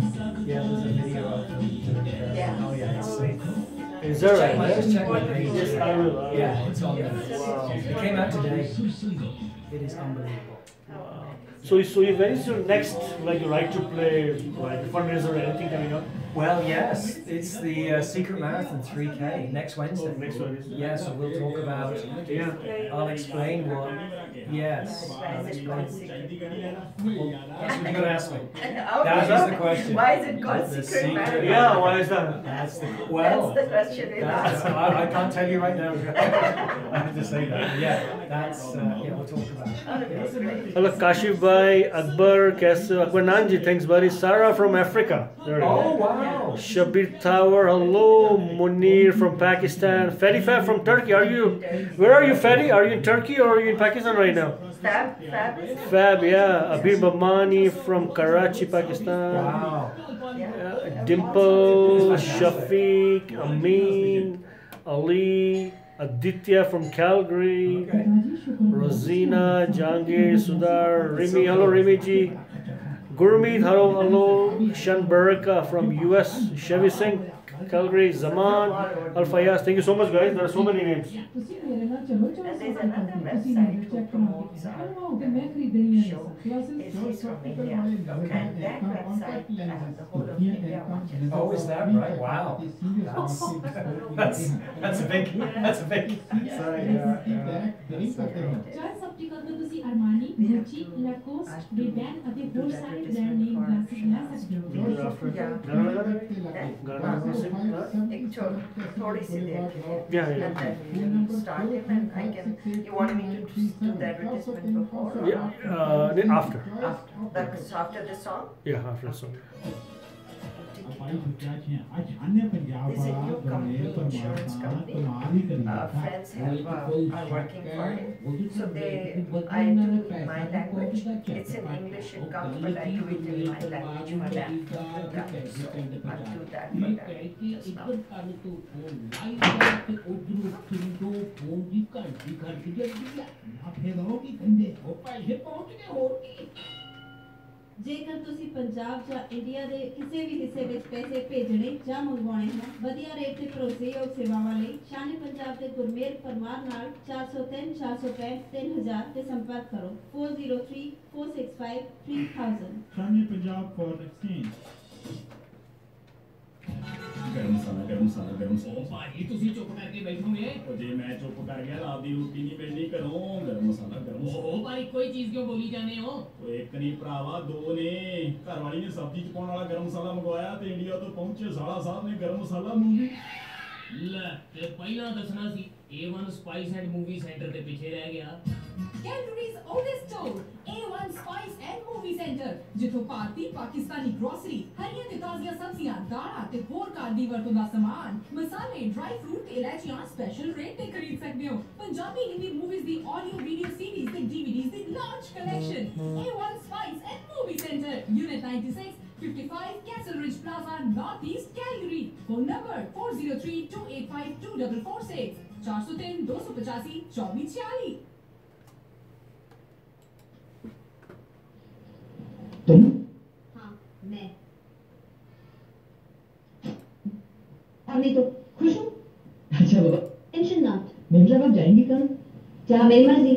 Yeah, there's a video of them. Yeah. Oh, yeah, it's so cool. Is that Check my- right? just check my page. Yes, I will. Yeah, it's on there. Wow. It came out today. It is unbelievable. Oh, So when is your next right to play fundraiser or anything coming up? Well, yes, it's the Secret Marathon 3K next Wednesday. Next Wednesday. Yeah, so we'll talk about. Yeah. I'll explain what. Yes. Why I'll is it explain. called secret? Well, that's what you're gonna ask me. Okay. That is the question. Why is it called The secret secret- marathon? Yeah, why is that? That's the That's well. the question we'll That's, ask. I can't tell you right now. I have to say that. Yeah, that's yeah. We'll talk about it. Hello, Kashif Bhai, Akbar, Akbar Nanji, thanks buddy. Sarah from Africa. There you Oh go. wow. Shabir Tower, hello. Munir from Pakistan. Fadi Fab from Turkey. Where are you, Fadi? Are you in Turkey or are you in Pakistan right now? Fab is it? Fab, yeah. Abir Bamani from Karachi, Pakistan. Wow. Yeah. Dimple, Shafiq, Amin, Ali, Aditya from Calgary. Okay. Rosina, Jangir, Sudar, Rimi, hello Rimi ji. Gurmeet, hello, Shan Baraka from US, Chevy Singh, Calgary, Zaman, Al Fayaz. Thank you so much, guys. There are so many names. And there's another website who promotes our show. It's from India. And that website, the whole of India watches. Oh, is that right? Wow. That's a big. Choice optical में तुसी Armani, Gucci, Lacoste, Ray-Ban ਅਤੇ ਹੋਰ ਸਾਰੇ brand name glasses ਲੈ ਸਕਦੇ ਹੋ। एक थोड़ी सी देर के लिए. Yeah, yeah. And then you start him and I can. You want me to do the advertisement before? Or Yeah, then after. That's after the song. Yeah, after the song. This is a new company, insurance company. Friends are working for it. So I do it in my language. It's in English, it comes, but I do it in my language for them. Yeah, so I'll do that for them just now. ਜੇਕਰ ਤੁਸੀਂ ਪੰਜਾਬ ਜਾਂ India ਦੇ ਕਿਸੇ ਵੀ ਹਿੱਸੇ ਵਿੱਚ ਪੈਸੇ ਭੇਜਣੇ ਜਾਂ ਮੰਗਵਾਉਣੇ ਹਨ ਵਧੀਆ ਰੇਟ ਤੇ ਭਰੋਸੇਯੋਗ ਸੇਵਾਵਾਂ ਲਈ ਸ਼ਾਨੇ ਪੰਜਾਬ ਦੇ ਗੁਰਮੇਲ ਪਰਮਾਰ ਨਾਲ 403 465 3000 ਤੇ ਸੰਪਰਕ ਕਰੋ 403 465 3000 शाने पंजाब for exchange ਗਰਮ ਮਸਾਲਾ ओ भाई तुसी चुप करके बैठोगे ਉਹ ਜੇ ਮੈਂ ਚੁੱਪ ਕਰ ਗਿਆ ਰਾਤ ਦੀ ਰੋਟੀ ਨਹੀਂ ਮਿਲਣੀ ਘਰੋਂ ਗਰਮ ਮਸਾਲਾ ओ भाई कोई चीज क्यों बोली जाने हो ਉਹ ਇੱਕ ਨਹੀਂ ਭਰਾਵਾ ਦੋ ਨੇ ਘਰ ਵਾਲੀ ਨੇ ਸਬਜ਼ੀ ਚ ਪਾਉਣ ਵਾਲਾ ਗਰਮ ਮਸਾਲਾ ਮੰਗਵਾਇਆ ਤੇ ਇੰਡੀਆ ਤੋਂ ਪਹੁੰਚੇ ਸਾਲਾ ਸਾਹਿਬ ਨੇ ਗਰਮ ਮਸਾਲਾ ਮੂਵੀ ਲੈ ਤੇ ਪਹਿਲਾਂ ਦੱਸਣਾ ਸੀ A1 spice and movie centre ਦੇ ਪਿੱਛੇ ਰਹਿ ਗਿਆ Calgary's oldest store, A1 Spice and Movie Center, ਜਿੱਥੋਂ ਭਾਰਤੀ ਪਾਕਿਸਤਾਨੀ ਗਰੋਸਰੀ, ਹਰੀਆਂ ਤੇ ਤਾਜ਼ੀਆਂ ਸਬਜ਼ੀਆਂ, ਦਾਲਾਂ ਤੇ ਹੋਰ ਘਰ ਦੀ ਵਰਤੋਂ ਦਾ ਸਮਾਨ, ਮਸਾਲੇ, ਡਰਾਈ ਫਰੂਟ ਤੇ ਇਲਾਇਚੀਆਂ ਸਪੈਸ਼ਲ ਰੇਟ ਤੇ ਖਰੀਦ ਸਕਦੇ ਹੋ। ਪੰਜਾਬੀ ਹਿੰਦੀ ਮੂਵੀਜ਼ ਦੀ ਆਡੀਓ ਵੀਡੀਓ ਸੀਰੀਜ਼ ਤੇ DVDs the large collection. A1 Spice and Movie Center, Unit 96, 55 Castle Ridge Plaza, Northeast Calgary. Phone number 403-285-2446, 403 285 2446। तुम हाँ मैं नहीं तो खुश हूँ। अच्छा बाबा टेंशन नॉट मेम साहब आप जाएंगी कल? जहाँ मेरी मर्जी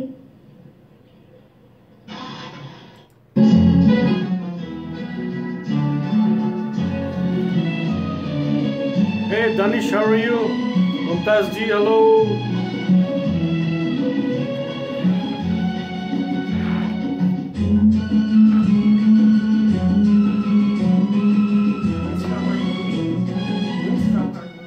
Hey Danish, how are you? Mumtaz ji, hello. It's from her movie. It's from her movie.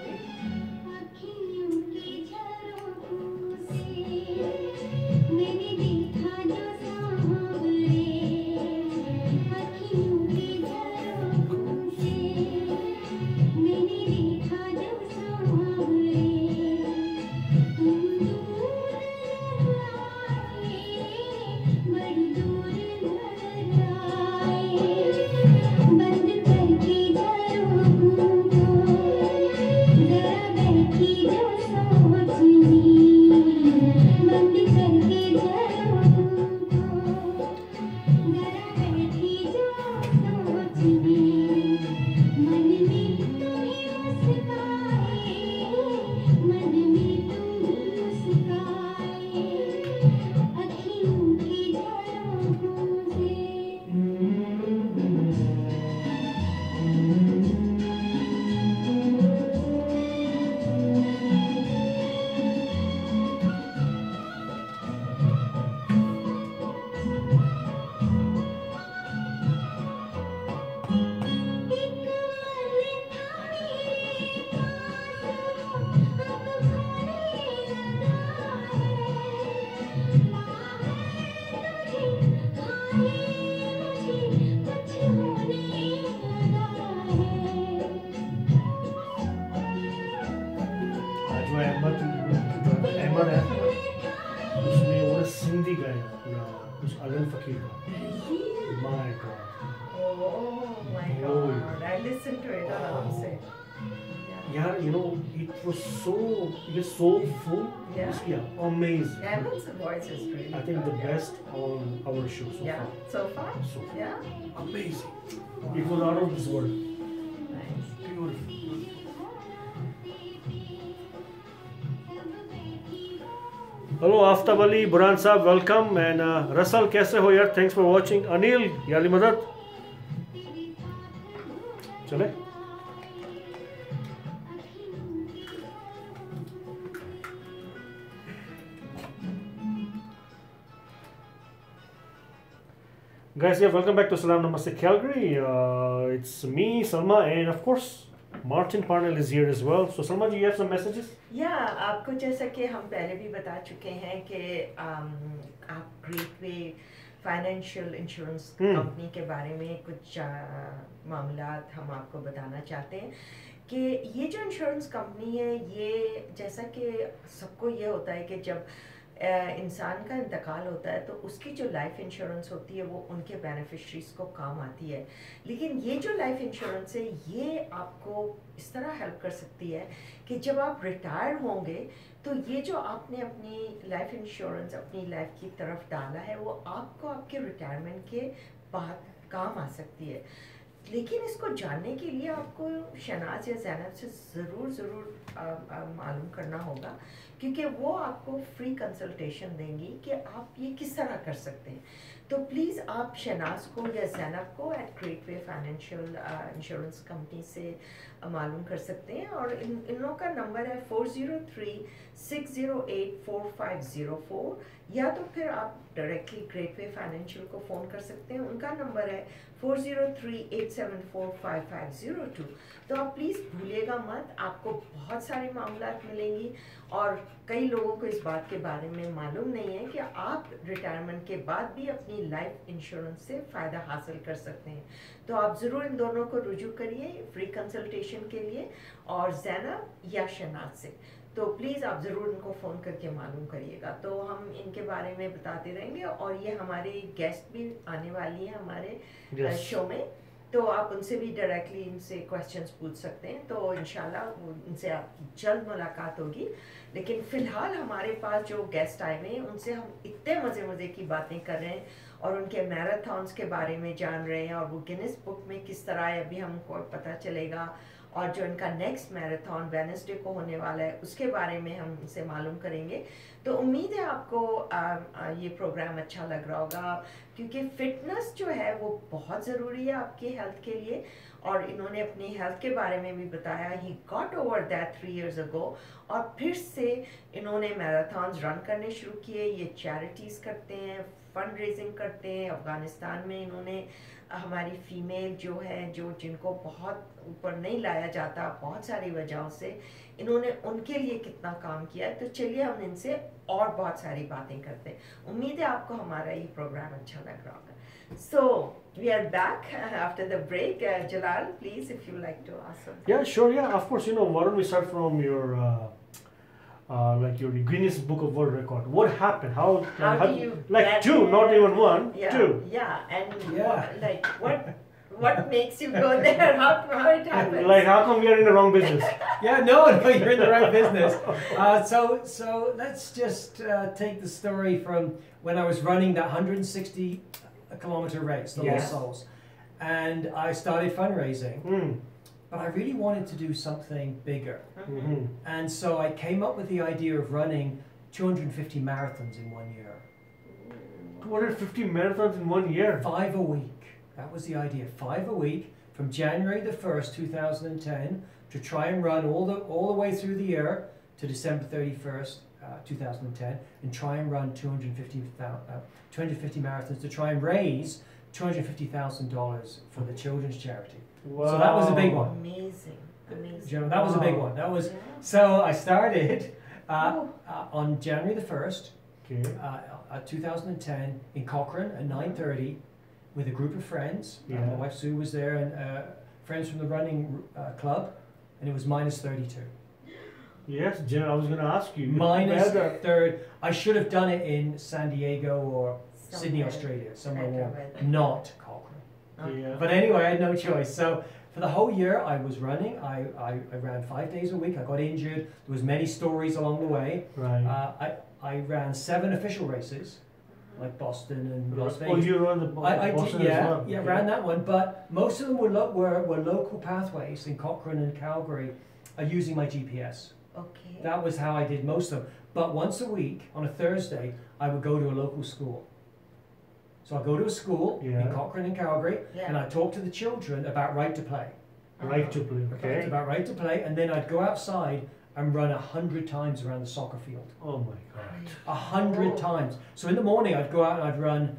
Ahmad है उसने वो सिंधी गाया पूरा उस अगल फकीर का my God Oh my God! I listened to it around say. यार you know it was soulful. Yeah, amazing. Evan's voice is really I think the good, best on our show so Yeah. far. So far? So far. Yeah. Amazing. It was out of this world. Nice. Beautiful. Hello, Aftab Ali, Buran Saab, welcome. And Russell, kaise ho yaar? Thanks for watching. Anil, Yali Madad. Chale. Guys, yeah, welcome back to Salaam Namaste Calgary. It's me, Salma, and of course, Martin Parnell is here as well. So, Salma, do you have some messages? Yeah, आपको जैसा कि हम पहले भी बता चुके हैं कि आप great Way Financial Insurance company के बारे में कुछ मामलात हम आपको बताना चाहते हैं कि ये जो इंश्योरेंस कंपनी है, ये जैसा कि सबको ये होता है कि जब इंसान का इंतकाल होता है तो उसकी जो लाइफ इंश्योरेंस होती है वो उनके बेनिफिशरीज को काम आती है, लेकिन ये जो लाइफ इंश्योरेंस है ये आपको इस तरह हेल्प कर सकती है कि जब आप रिटायर होंगे तो ये जो आपने अपनी लाइफ इंश्योरेंस अपनी लाइफ की तरफ डाला है वो आपको आपके रिटायरमेंट के बाद काम आ सकती है। लेकिन इसको जानने के लिए आपको शहनाज या ज़ैनब से ज़रूर मालूम करना होगा, क्योंकि वो आपको फ्री कंसल्टेशन देंगी कि आप ये किस तरह कर सकते हैं। तो प्लीज़ आप शहनाज को या ज़ैनब को at Great Way Financial Insurance Company से मालूम कर सकते हैं, और इन लोगों का नंबर है 403-608-4504, या तो फिर आप डायरेक्टली ग्रेट वे फाइनेंशियल को फ़ोन कर सकते हैं, उनका नंबर है 403-874-5502। तो आप प्लीज़ भूलिएगा मत, आपको बहुत सारे मामलात मिलेंगी, और कई लोगों को इस बात के बारे में मालूम नहीं है कि आप रिटायरमेंट के बाद भी अपनी लाइफ इंश्योरेंस से फ़ायदा हासिल कर सकते हैं। तो आप ज़रूर इन दोनों को रुजू करिए फ्री कंसल्टेशन के लिए, और ज़ैनब या शहनाज से। तो प्लीज़ आप ज़रूर इनको फ़ोन करके मालूम करिएगा। तो हम इनके बारे में बताते रहेंगे, और ये हमारे गेस्ट भी आने वाली है हमारे शो में, तो आप उनसे भी डायरेक्टली इनसे क्वेश्चंस पूछ सकते हैं। तो इंशाल्लाह उनसे आपकी जल्द मुलाकात होगी। लेकिन फ़िलहाल हमारे पास जो गेस्ट आए हुए हैं उनसे हम इतने मज़े की बातें कर रहे हैं, और उनके मैराथन्स के बारे में जान रहे हैं, और वो गिनेस बुक में किस तरह है अभी हमको पता चलेगा, और जो इनका नेक्स्ट मैराथन वेडनेसडे को होने वाला है उसके बारे में हम इनसे मालूम करेंगे। तो उम्मीद है आपको ये प्रोग्राम अच्छा लग रहा होगा, क्योंकि फ़िटनेस जो है वो बहुत ज़रूरी है आपके हेल्थ के लिए, और इन्होंने अपनी हेल्थ के बारे में भी बताया। He got over that 3 years ago, और फिर से इन्होंने मैराथन्स रन करने शुरू किए। ये चैरिटीज़ करते हैं, फंड रेजिंग करते हैं। अफ़गानिस्तान में इन्होंने हमारी फ़ीमेल जो है, जो जिनको बहुत ऊपर नहीं लाया जाता बहुत सारी वजहों से, इन्होंने उनके लिए कितना काम किया है। तो चलिए हम इनसे और बहुत सारी बातें करते हैं। उम्मीद है आपको हमारा ये प्रोग्राम अच्छा लग रहा होगा। So we are back after the break. Jalal, please, if you like to ask something. Yeah, sure. Yeah, of course. Why don't we start from your like your Guinness Book of World Record? What happened? How do you like get 2, there? not even 1, Yeah, 2. yeah, and Yeah. what makes you go there? How it happens? Like, how come we are in the wrong business? Yeah, no, you're in the right business. So let's just take the story from when I was running that 160-kilometer race, the Lost Souls, and I started fundraising. But I really wanted to do something bigger. And so I came up with the idea of running 250 marathons in 1 year. 250 marathons in 1 year? 5 a week. That was the idea. 5 a week from January the 1st, 2010, to try and run all the way through the year to December 31st, 2010, and try and run 250 marathons to try and raise $250,000 for the children's charity. Wow. So that was a big one. Amazing. That was a big one. That was so. I started on January the 1st, 2010, in Cochrane at 9:30, with a group of friends. My wife Sue was there, and friends from the running club, and it was -32. Yes, Jen, I was going to ask you. -3. I should have done it in San Diego or Sydney, Australia, somewhere warm, not Cochrane. But anyway, I had no choice. So for the whole year, I was running. I ran 5 days a week. I got injured. There was many stories along the way. Right. I ran 7 official races, like Boston and Las Vegas. Oh, you ran the Boston as well? Yeah, ran that one. But most of them were local pathways in Cochrane and Calgary, using my GPS. Okay. That was how I did most of them. But once a week, on a Thursday, I would go to a local school. So I go to a school in Cochrane and Calgary, and I talk to the children about right to play. Right to play, okay. About right to play, and then I'd go outside and run 100 times around the soccer field. Oh my God. 100 times. So in the morning, I'd go out and I'd run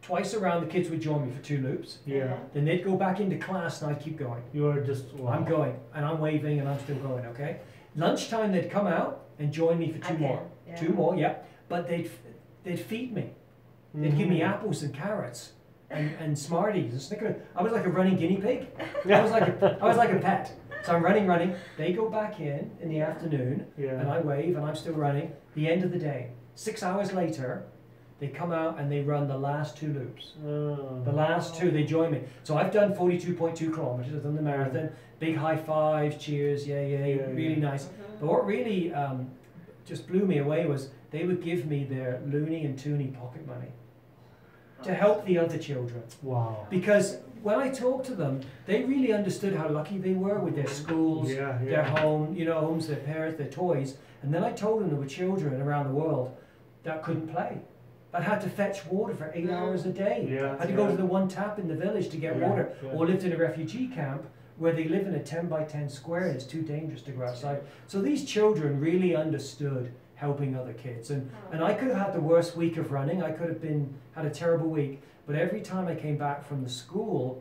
twice around. The kids would join me for 2 loops. Yeah. Then they'd go back into class and I'd keep going. You are just, wow. I'm going, and I'm waving, and I'm still going, okay? Lunchtime, they'd come out and join me for 2 more. Yeah. 2 more, yeah. But they'd feed me. They'd give me apples and carrots and Smarties and Snickers. I was like a running guinea pig. I was like a pet. So I'm running. They go back in the afternoon, and I wave, and I'm still running. The end of the day, 6 hours later, they come out and they run the last 2 loops. The last 2, they join me. So I've done 42.2 kilometers. I've done the marathon. Big high fives, cheers, yay, really nice. But what really just blew me away was they would give me their loony and toony pocket money to help the other children. Wow. Because when I talked to them, they really understood how lucky they were with their schools, their home, homes, their parents, their toys. And then I told them there were children around the world that couldn't play. That had to fetch water for 8 hours a day. Had to go to the one tap in the village to get water. Or lived in a refugee camp where they live in a 10 by 10 square and it's too dangerous to go outside. So these children really understood helping other kids. And I could have had the worst week of running. I could have had a terrible week. But every time I came back from the school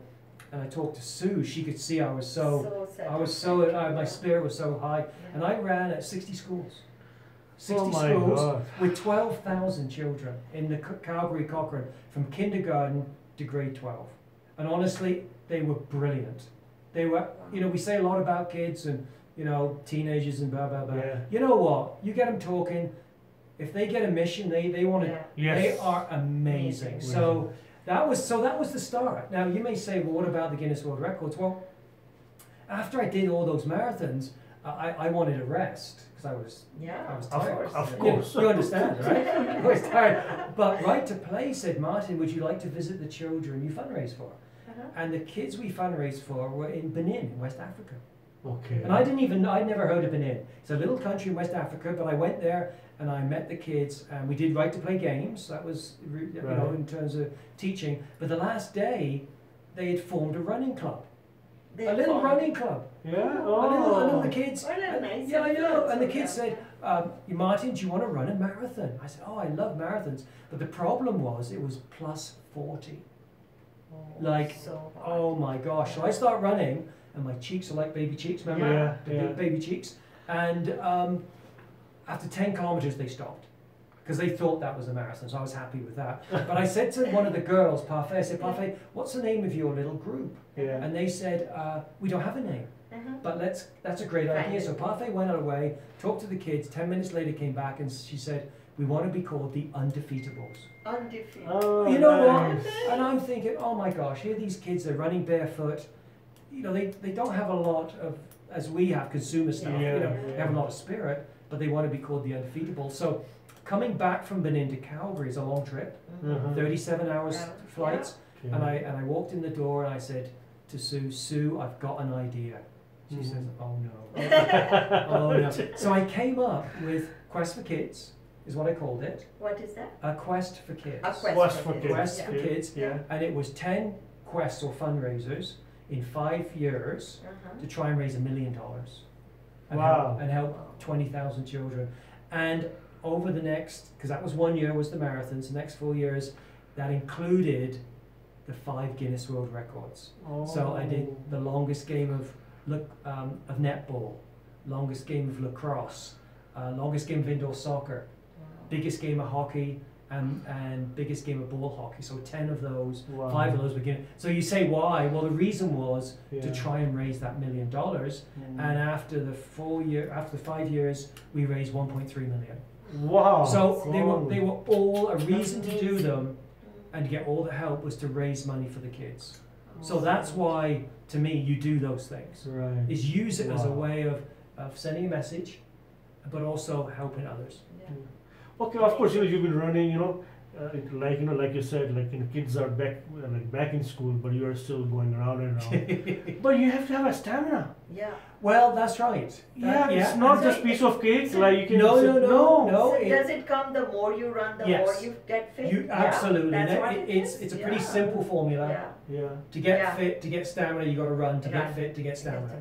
and I talked to Sue, she could see I was my spirit was so high. And I ran at 60 schools. 60 schools with 12,000 children in the Calgary Cochrane from kindergarten to grade 12. And honestly, they were brilliant. They were, we say a lot about kids and, teenagers and blah, blah, blah. You know what? You get them talking. If they get a mission, they want to, they are amazing. So that was the start. Now, you may say, well, what about the Guinness World Records? Well, after I did all those marathons, I wanted a rest because I was tired. Of course. You understand, right? I was tired. But Right to Play said, Martin, would you like to visit the children you fundraise for? And the kids we fundraised for were in Benin, in West Africa. Okay. And I'd never heard of Benin. It's a little country in West Africa, but I went there and I met the kids and we did Right to Play games. That was, in terms of teaching. But the last day, they had formed a running club. A little running club. Yeah. Oh. And the kids. What a nice. Yeah, I know. And the kids said, Martin, do you want to run a marathon? I said, oh, I love marathons. But the problem was it was plus 40. Oh my gosh. So I start running and my cheeks are like baby cheeks, remember? Big baby cheeks. And after 10 kilometers they stopped because they thought that was a marathon, so I was happy with that. But I said to one of the girls, Parfait, I said, Parfait, what's the name of your little group? And they said, we don't have a name. But that's a great idea. So Parfait went away, talked to the kids, 10 minutes later came back and she said, we want to be called the Undefeatables. Undefeated. Oh, you know what? And I'm thinking, oh my gosh, here these kids, they're running barefoot. They don't have a lot of, as we have, consumer stuff. They have a lot of spirit, but they want to be called the Undefeatables. So coming back from Benin to Calgary is a long trip, 37 hours flights. And I walked in the door and I said to Sue, I've got an idea. She says, oh no. Oh no. So I came up with Quest for Kids, is what I called it. What is that? A Quest for Kids. A Quest for Kids. Quest for Kids. And it was 10 quests or fundraisers in 5 years to try and raise $1 million. And help 20,000 children. And over the next, because that was 1 year was the marathons, the next 4 years, that included the 5 Guinness World Records. So I did the longest game of netball, longest game of lacrosse, longest game of indoor soccer, biggest game of hockey, and biggest game of ball hockey. So 10 of those, 5 of those were Guinness. So you say why? Well, the reason was to try and raise that $1 million. And after the 5 years, we raised 1.3 million. Wow! So they were all a reason to do them, and to get all the help was to raise money for the kids. So that's why, to me, you do those things. Is use it as a way of sending a message, but also helping others. Okay, of course, you've been running, like like you said, like kids are back in school, but you are still going around and around. But you have to have a stamina. Yeah. Well, that's right. It's not just piece of cake. Like you can no. So does it come the more you run, the more you get fit? Absolutely. That's what it's a pretty simple formula. Yeah. To get fit, to get stamina, you got to run. To get fit, to get stamina.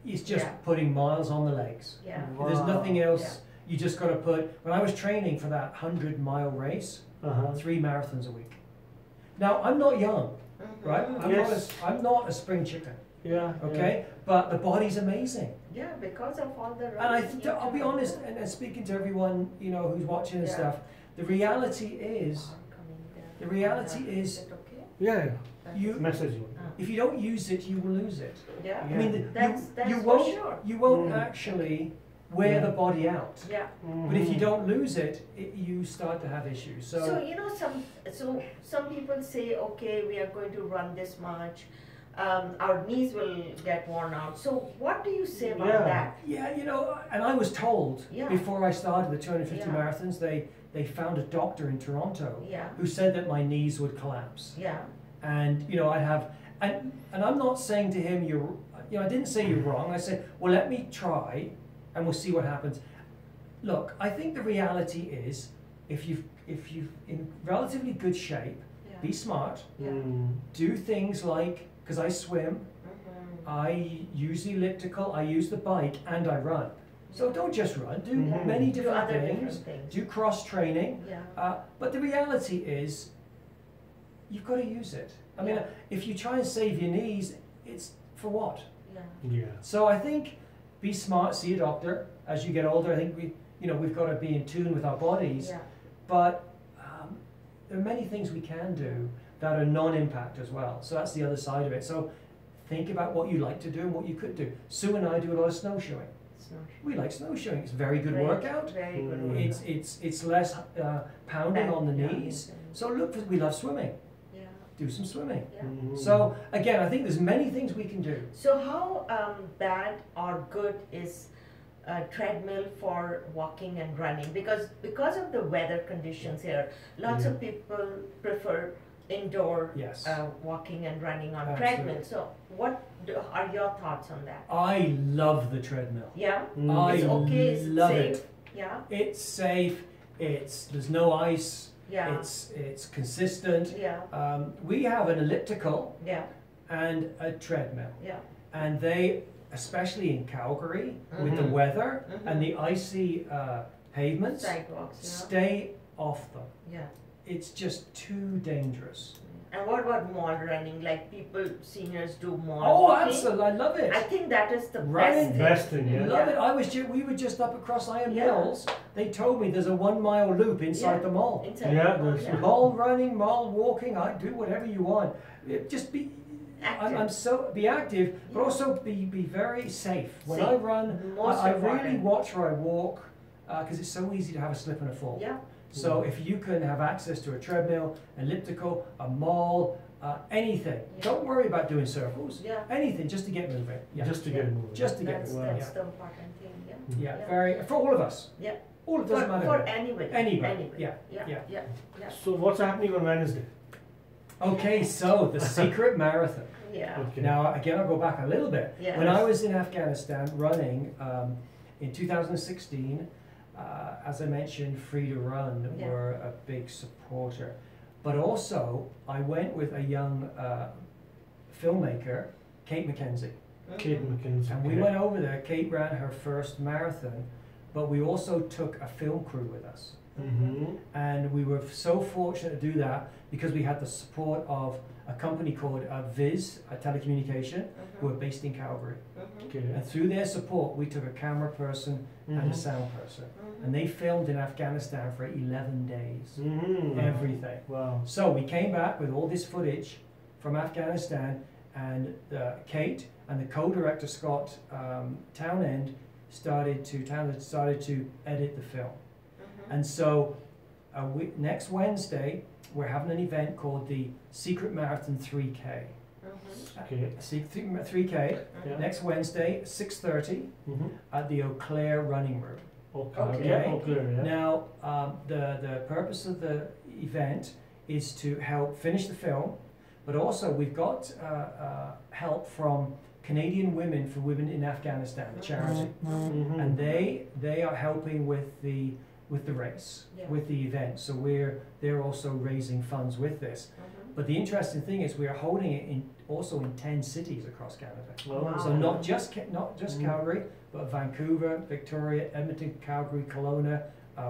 It's just putting miles on the legs. Yeah. Wow. There's nothing else. You just got to put. When I was training for that 100-mile race, 3 marathons a week. Now I'm not young, right? I'm not a spring chicken. Yeah. Okay. But the body's amazing. Yeah, because of all the. And I'll be honest, and speaking to everyone who's watching and stuff, the reality is. Yeah. You message you. If you don't use it, you will lose it. Yeah. I mean, that's you for won't. sure. You won't actually wear the body out. Yeah. But if you don't lose it, you start to have issues. So you know, some people say, okay, we are going to run this much. Our knees will get worn out. So what do you say about that? Yeah, and I was told before I started the 250 marathons, they found a doctor in Toronto who said that my knees would collapse. Yeah. And I'd have, and I'm not saying to him I didn't say you're wrong. I said, well, let me try, and we'll see what happens. Look, I think the reality is, if you're in relatively good shape, be smart, do things like. Because I swim, I use the elliptical, I use the bike, and I run. So don't just run, do many different things, do cross training. But the reality is, you've got to use it. I mean, if you try and save your knees, it's for what? Yeah. So I think, be smart, see a doctor. As you get older, I think we've got to be in tune with our bodies. But there are many things we can do that are non-impact as well. So that's the other side of it. So think about what you like to do and what you could do. Sue and I do a lot of snowshoeing. We like snowshoeing. It's a very good workout. Very good workout. It's less pounding on the knees. So we love swimming. Do some swimming. So again, I think there's many things we can do. So how bad or good is a treadmill for walking and running? Because of the weather conditions here, lots of people prefer indoor walking and running on treadmill. So what are your thoughts on that? I love the treadmill. Yeah? It's okay, it's love safe? it. Yeah? It's safe, there's no ice, Yeah. it's consistent. Yeah. We have an elliptical and a treadmill. Yeah. And they, especially in Calgary, with the weather and the icy pavements, sidewalks, stay off them. Yeah. It's just too dangerous. And what about mall running? Like seniors do mall walking? Absolutely, I love it. I think that is the best thing. Love it. We were just up across Iron Mills. They told me there's a 1 mile loop inside the mall. Mall running, mall walking. I do whatever you want. Just be active. Be active, but also be very safe. When I run, I really watch where I walk because it's so easy to have a slip and a fall. Yeah. So if you can have access to a treadmill, elliptical, a mall, anything, don't worry about doing circles. Anything, just to get moving. Just to get moving. Just to get moving. That's the important thing. Very for all of us. Yeah. All it doesn't matter. For anybody. Anybody. Yeah. So what's happening on Wednesday? Okay, so the secret marathon. Yeah. Okay. Now again, I'll go back a little bit. Yes. When I was in Afghanistan running in 2016. As I mentioned, Free to Run were a big supporter. But also, I went with a young filmmaker, Kate McKenzie. And we went over there. Kate ran her first marathon, but we also took a film crew with us. And we were so fortunate to do that because we had the support of a company called Viz, Telecommunication, who are based in Calgary. And through their support, we took a camera person and a sound person. And they filmed in Afghanistan for 11 days. Everything. Wow. So we came back with all this footage from Afghanistan, and Kate and the co-director Scott Townend started to edit the film. And so next Wednesday, we're having an event called the Secret Marathon 3K. 3K next Wednesday, 6:30 at the Eau Claire Running Room. Okay. Now, the purpose of the event is to help finish the film, but also we've got help from Canadian Women for Women in Afghanistan, the charity, and they are helping with the race, with the event. So they're also raising funds with this. But the interesting thing is we are holding it also in 10 cities across Canada. Wow. So not just Calgary, but Vancouver, Victoria, Edmonton, Calgary, Kelowna,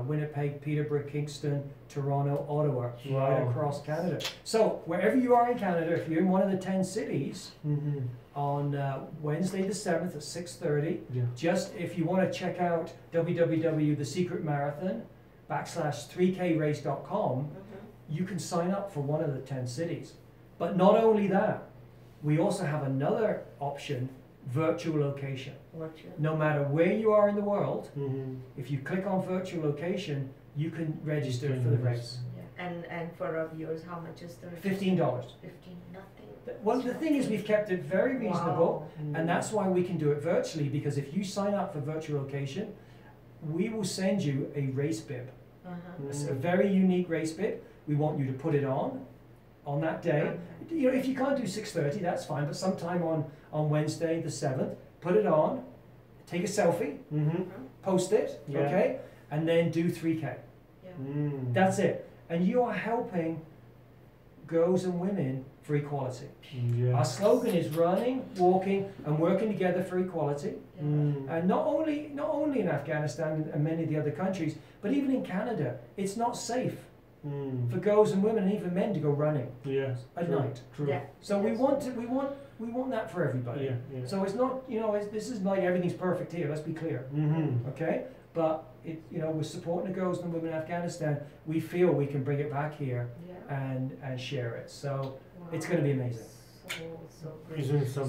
Winnipeg, Peterborough, Kingston, Toronto, Ottawa, right across Canada. So wherever you are in Canada, if you're in one of the 10 cities, on Wednesday the 7th at 6:30, just if you want to check out www.thesecretmarathon.com/3krace.com, you can sign up for one of the 10 cities. But not only that, we also have another option, virtual location. No matter where you are in the world, if you click on virtual location, you can register for the race. And for our viewers, how much is the $15. 15, nothing. Well, the thing is, we've kept it very reasonable, and that's why we can do it virtually, because if you sign up for virtual location, we will send you a race bib. It's a very unique race bib. We want you to put it on that day. You know, if you can't do 6:30, that's fine, but sometime on Wednesday the 7th, put it on, take a selfie, post it, okay, and then do 3K. That's it. And you are helping girls and women for equality. Our slogan is running, walking, and working together for equality. And not only in Afghanistan and many of the other countries, but even in Canada, it's not safe for girls and women and even men to go running at night. So we want that for everybody. So it's not, you know, this isn't like everything's perfect here. Let's be clear. Okay, but we're supporting the girls and women in Afghanistan. We feel we can bring it back here and share it. So it's going to be amazing. So great. So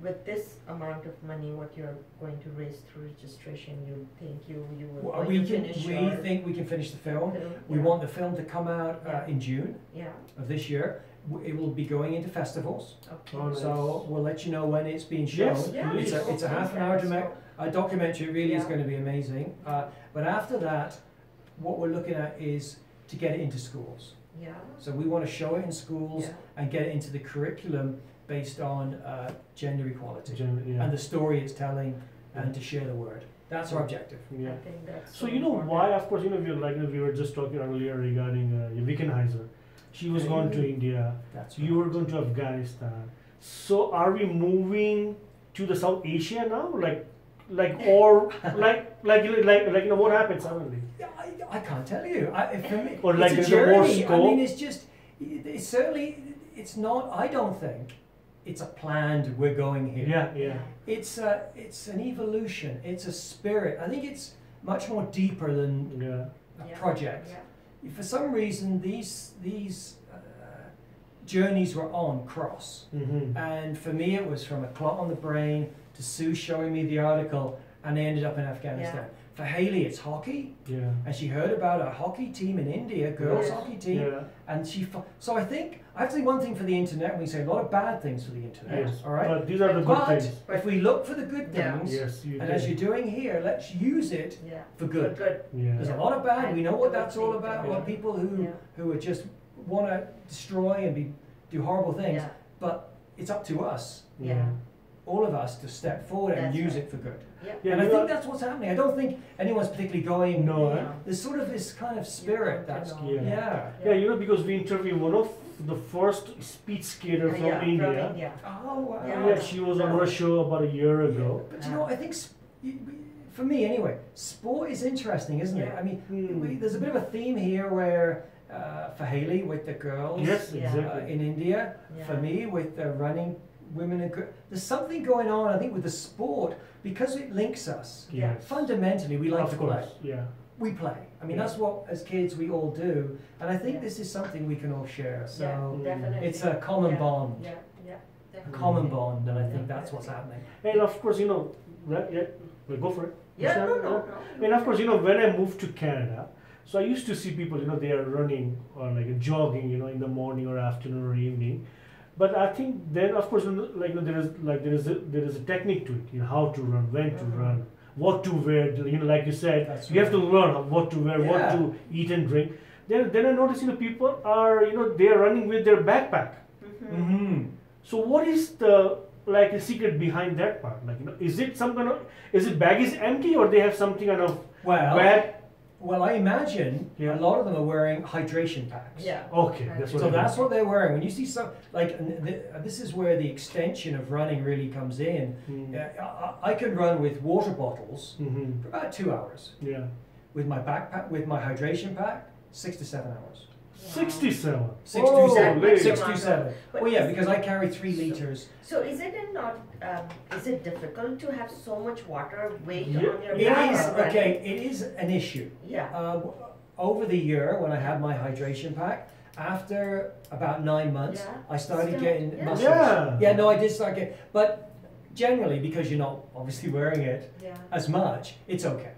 with this amount of money, what you're going to raise through registration, you think you will finish? We think we can finish the film. We want the film to come out in June of this year. It will be going into festivals. So we'll let you know when it's being shown. It's a half an hour documentary. It really is going to be amazing. But after that, what we're looking at is to get it into schools. So we want to show it in schools and get it into the curriculum based on gender equality and the story it's telling, and to share the word. That's our objective. I think that's so you know why, of course, we were just talking earlier regarding Wickenheiser. She was going to India. You were going to Afghanistan. So are we moving to the South Asia now? What happened suddenly? I can't tell you. For me, or like it's a journey. I mean, it's certainly, it's not, I don't think it's a planned, we're going here. It's an evolution. It's a spirit. I think it's much more deeper than a project. For some reason, these journeys were on cross. And for me, it was from a clot on the brain to Sue showing me the article, and I ended up in Afghanistan. For Haley, it's hockey, and she heard about a hockey team in India, girls hockey team, and so I think I have to say one thing for the internet. We say a lot of bad things for the internet, all right? But these are the good things. If we look for the good things, as you're doing here, let's use it for good. There's a lot of bad. We know what that's all about. A lot of people who are just want to destroy and do horrible things, but it's up to us. All of us to step forward and use it for good. And I think that's what's happening. I don't think anyone's particularly going. There's sort of this kind of spirit that's because we interviewed one of the first speed skater from India. Oh wow! She was on our show about a year ago. But you know, I think for me anyway, sport is interesting, isn't it? I mean, there's a bit of a theme here where. For Haley with the girls in India, for me with the running women and there's something going on, I think, with the sport, because it links us. Fundamentally, we like to play. We play. I mean, that's what, as kids, we all do. And I think this is something we can all share. So it's a common bond. A common bond, and I think that's what's happening. And of course, we'll go for it. And of course, when I moved to Canada, so I used to see people, they are running or jogging, in the morning or afternoon or evening. But I think then, of course, there is a technique to it, how to run, when to run, what to wear. You know, like you said, That's you have to right. learn what to wear, what Yeah. to eat and drink. Then I notice, you know, people are, you know, they are running with their backpack. Mm-hmm. So what is the like the secret behind that part? Like, you know, is it some kind of, is it bag is empty or they have something kind of Well, bag? well, I imagine Yeah. a lot of them are wearing hydration packs. Yeah. Okay, that's what. So it that's is. what they're wearing. When you see some, like, this is where the extension of running really comes in. I can run with water bottles Mm-hmm. for about 2 hours. Yeah. With my backpack, with my hydration pack, 6 to 7 hours. 67. 6 to 7. lady. 6 to 7. But Well, yeah, is- because I carry 3 liters. So is it not? Is it difficult to have so much water weight Yeah. on your It back? is, Right. okay, it is an issue. Yeah. Over the year, when I had my hydration pack, after about 9 months, Yeah. I started Still, getting yeah. muscles. Yeah. Yeah, no, I did start getting, but generally, because you're not obviously wearing it Yeah. as much, it's okay.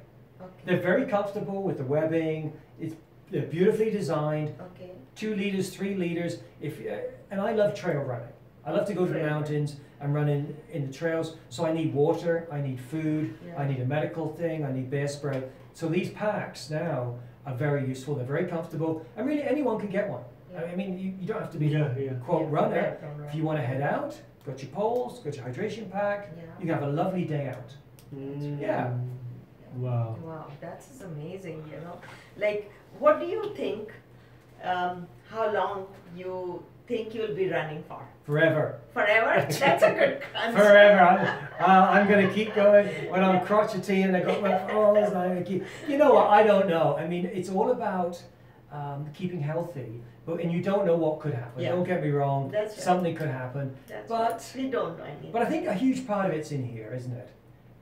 Okay. They're very comfortable with the webbing. They're beautifully designed. Okay. 2 liters, 3 liters. And I love trail running. I love to go to the Trail. mountains and run in the trails. So I need water, I need food, Yeah. I need a medical thing, I need bear spray. So these packs now are very useful. They're very comfortable, and really anyone can get one. Yeah. I mean, you don't have to be Yeah, yeah. quote Yeah, runner. marathon If you want to head out, got your poles, got your hydration pack. Yeah. You can have a lovely day out. Yeah. Wow. Wow, that's amazing. You know, like, what do you think? How long you think you'll be running for? Forever. Forever? That's a good answer. Forever. I'm going to keep going. When I'm crotchety and I got my falls, I'm going to keep. You know what? I don't know. I mean, it's all about keeping healthy, and you don't know what could happen. Yeah. Don't get me wrong. That's right. Something could happen. That's But right. We don't know anything. but I think a huge part of it's in here, isn't it?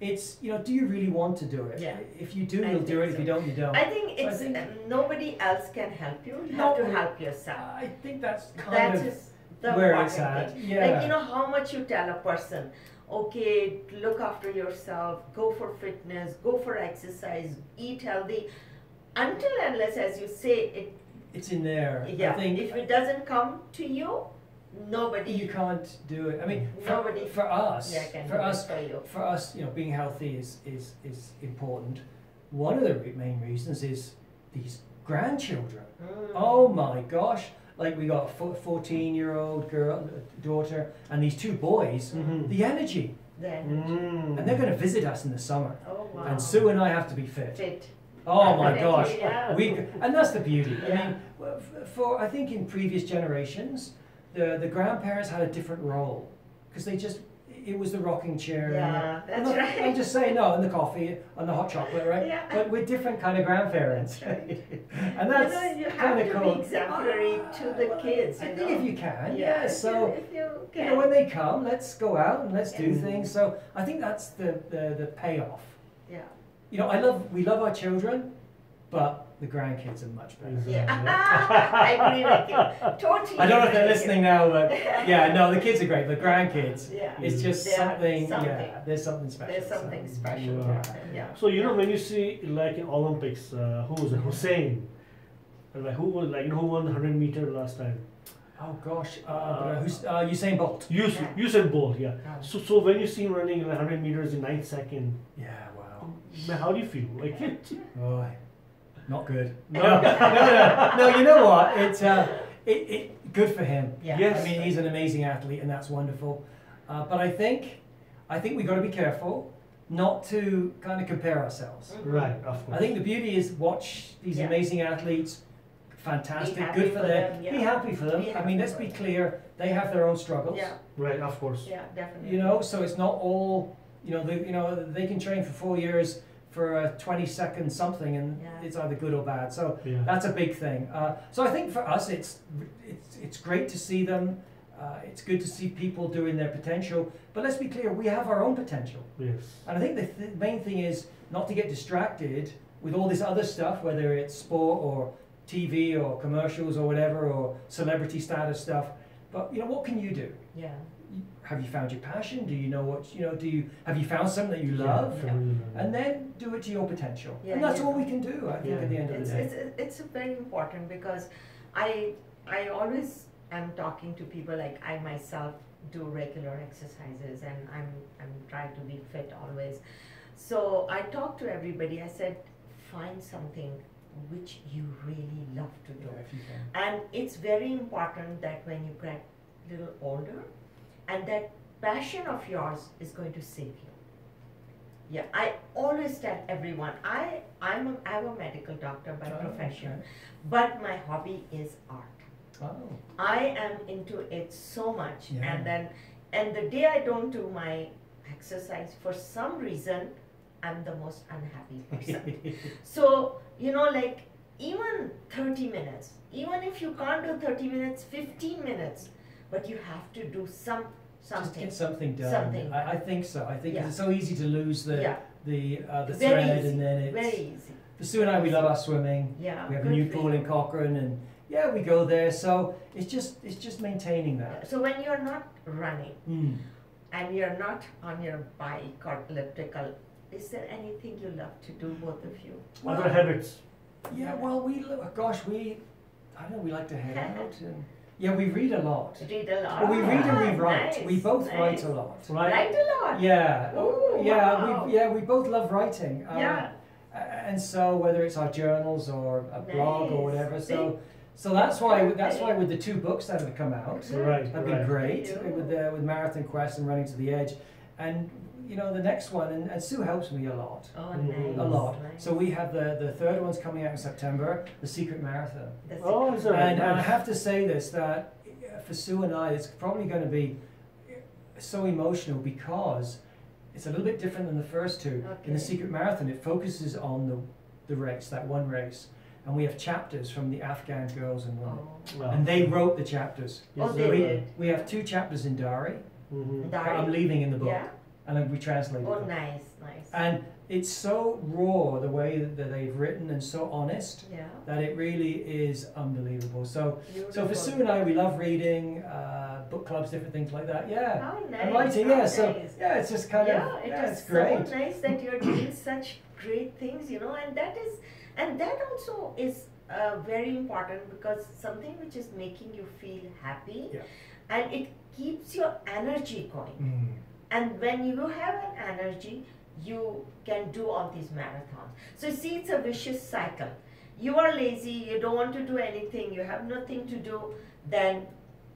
It's, you know, do you really want to do it? Yeah. If you do, I you'll do think it. If you so. don't, you don't. I think So I it's think- nobody else can help you. You No, have to we- help yourself. I think that's kind That of is the where important it's at. thing. Yeah. Like, you know, how much you tell a person, okay, look after yourself, go for fitness, go for exercise, eat healthy. Until unless, as you say, it's in there. yeah, I think if it doesn't come to you, nobody. you can't do it. I mean, Nobody- for us, Yeah, can for do it us, for you. for us, you know, being healthy is important. One of the main reasons is these grandchildren. Oh my gosh! Like we got a 14-year-old girl, daughter, and these 2 boys. Mhm. The energy, Then, and they're going to visit us in the summer. oh wow. And Sue and I have to be fit. Fit. Oh my Definitely, gosh! yeah. And that's the beauty. I Yeah. mean, for I think in previous generations, the grandparents had a different role because it was the rocking chair. Yeah, that's I'm right. I'm just saying no, and the coffee and the hot chocolate, right? Yeah. But we're different kind of grandparents, That's right. and that's you have kind to of cool. be exemplary to the kids. I you think know? if you can, Yeah, yeah. if So if you you can. know, when they come, let's go out and let's do Yeah. things. So I think that's the payoff. Yeah. You know, we love our children, but the grandkids are much better. Yeah. I agree with you. Totally. I don't know if they're agree with listening you. now, but yeah, no, the kids are great. The grandkids, Yeah. it's just They are something. something. Yeah, there's something special. There's something so. special. Wow. about them, Yeah. So you know when you see like in Olympics, who was it? Hussein, like who was like, you know, who won the 100-meter last time? Oh gosh, who's Usain Bolt? Usain Bolt, yeah. Yeah. So when you see him running like 100 meters in 9 seconds, Yeah, wow. man, how do you feel? Like Oh, not good. No. You know what? It's good for him. Yeah. Yes. I mean, he's an amazing athlete, and that's wonderful. But I think we got to be careful not to kind of compare ourselves. right, of course. I think the beauty is watch these Yeah. amazing athletes. Fantastic, Be happy good for for them. them, yeah. Be happy for them. Be I happy mean, let's for be them. clear. They have their own struggles. Yeah. Right, of course. Yeah. Definitely. You know, so it's not all. They can train for 4 years for a 20-second something, and Yeah. it's either good or bad. So Yeah. that's a big thing. So I think for us, it's great to see them. It's good to see people doing their potential. But let's be clear, we have our own potential. Yes. And I think the main thing is not to get distracted with all this other stuff, whether it's sport or TV or commercials or whatever, or celebrity status stuff. But what can you do? Yeah. Have you found your passion? Do you know what have you found something that you love? Yeah. And then do it to your potential. Yeah, And that's yeah. all we can do, I think, Yeah. at the end of the day. It's very important because I always am talking to people, like I myself do regular exercises and I'm trying to be fit always. So I talked to everybody. I said, find something which you really love to do. Yeah, if you can. And it's very important that when you get a little older, and that passion of yours is going to save you. Yeah, I always tell everyone, I'm a medical doctor by profession, okay. but my hobby is art. Oh. I am into it so much, Yeah. and the day I don't do my exercise, for some reason, I'm the most unhappy person. So, you know, like even 30 minutes, even if you can't do 30 minutes, 15 minutes, but you have to do something. Just get something done. Something. I think so. I think Yeah. it's so easy to lose the Very thread, easy, and then it's very easy. For Sue and I, we love our swimming. Yeah, We have a good new for pool you. in Cochrane, and yeah, we go there. So it's just maintaining that. So when you're not running Mm. and you're not on your bike or elliptical, is there anything you love to do, both of you? Other habits. Yeah, well, we like to hang out, and yeah, we read a lot. Read a lot. Well, we read and we write. Nice, We both nice. write a lot. Write a lot. Yeah. Ooh, yeah. wow. We both love writing. Yeah. And so whether it's our journals or a blog or Nice. whatever, See? so that's why with the 2 books that have come out, Right. have been great Yeah. with Marathon Quest and Running to the Edge, and you know the next one, and Sue helps me a lot. Oh, Mhm. nice. A lot. Nice. So we have the 3rd one's coming out in September, the Secret Marathon. That's Oh, it. is that And I nice. have to say this, that for Sue and I, it's probably going to be so emotional because it's a little bit different than the first 2. In Okay. the Secret Marathon, it focuses on the race, that one race. And we have chapters from the Afghan girls and women. Oh. Wow. And they wrote the chapters. Oh, Yes, they sir. did. We have 2 chapters in Dari Mhm. that Dari? I'm leaving in the book. Yeah. And then we translated Oh, them. nice, nice. And it's so raw, the way that they've written, and so honest, Yeah. that it really is unbelievable. So Beautiful. for Sue and I, we love reading, book clubs, different things like that. Yeah. How nice. And writing, how yeah. So nice. yeah, it's just kind Yeah, of it yeah, is it's great. so nice that you're doing such great things, you know, and that also is very important, because something which is making you feel happy, Yeah. and it keeps your energy going. Mm. And when you have an energy, you can do all these marathons. So see, it's a vicious cycle. You are lazy, you don't want to do anything, you have nothing to do, then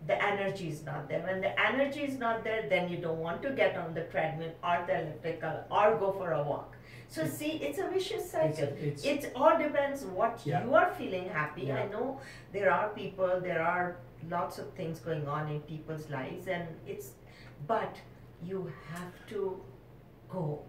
the energy is not there. When the energy is not there, then you don't want to get on the treadmill or the elliptical or go for a walk. So see, it's a vicious cycle. It all depends what Yeah. you are feeling happy. Yeah. I know there are lots of things going on in people's lives, and but you have to go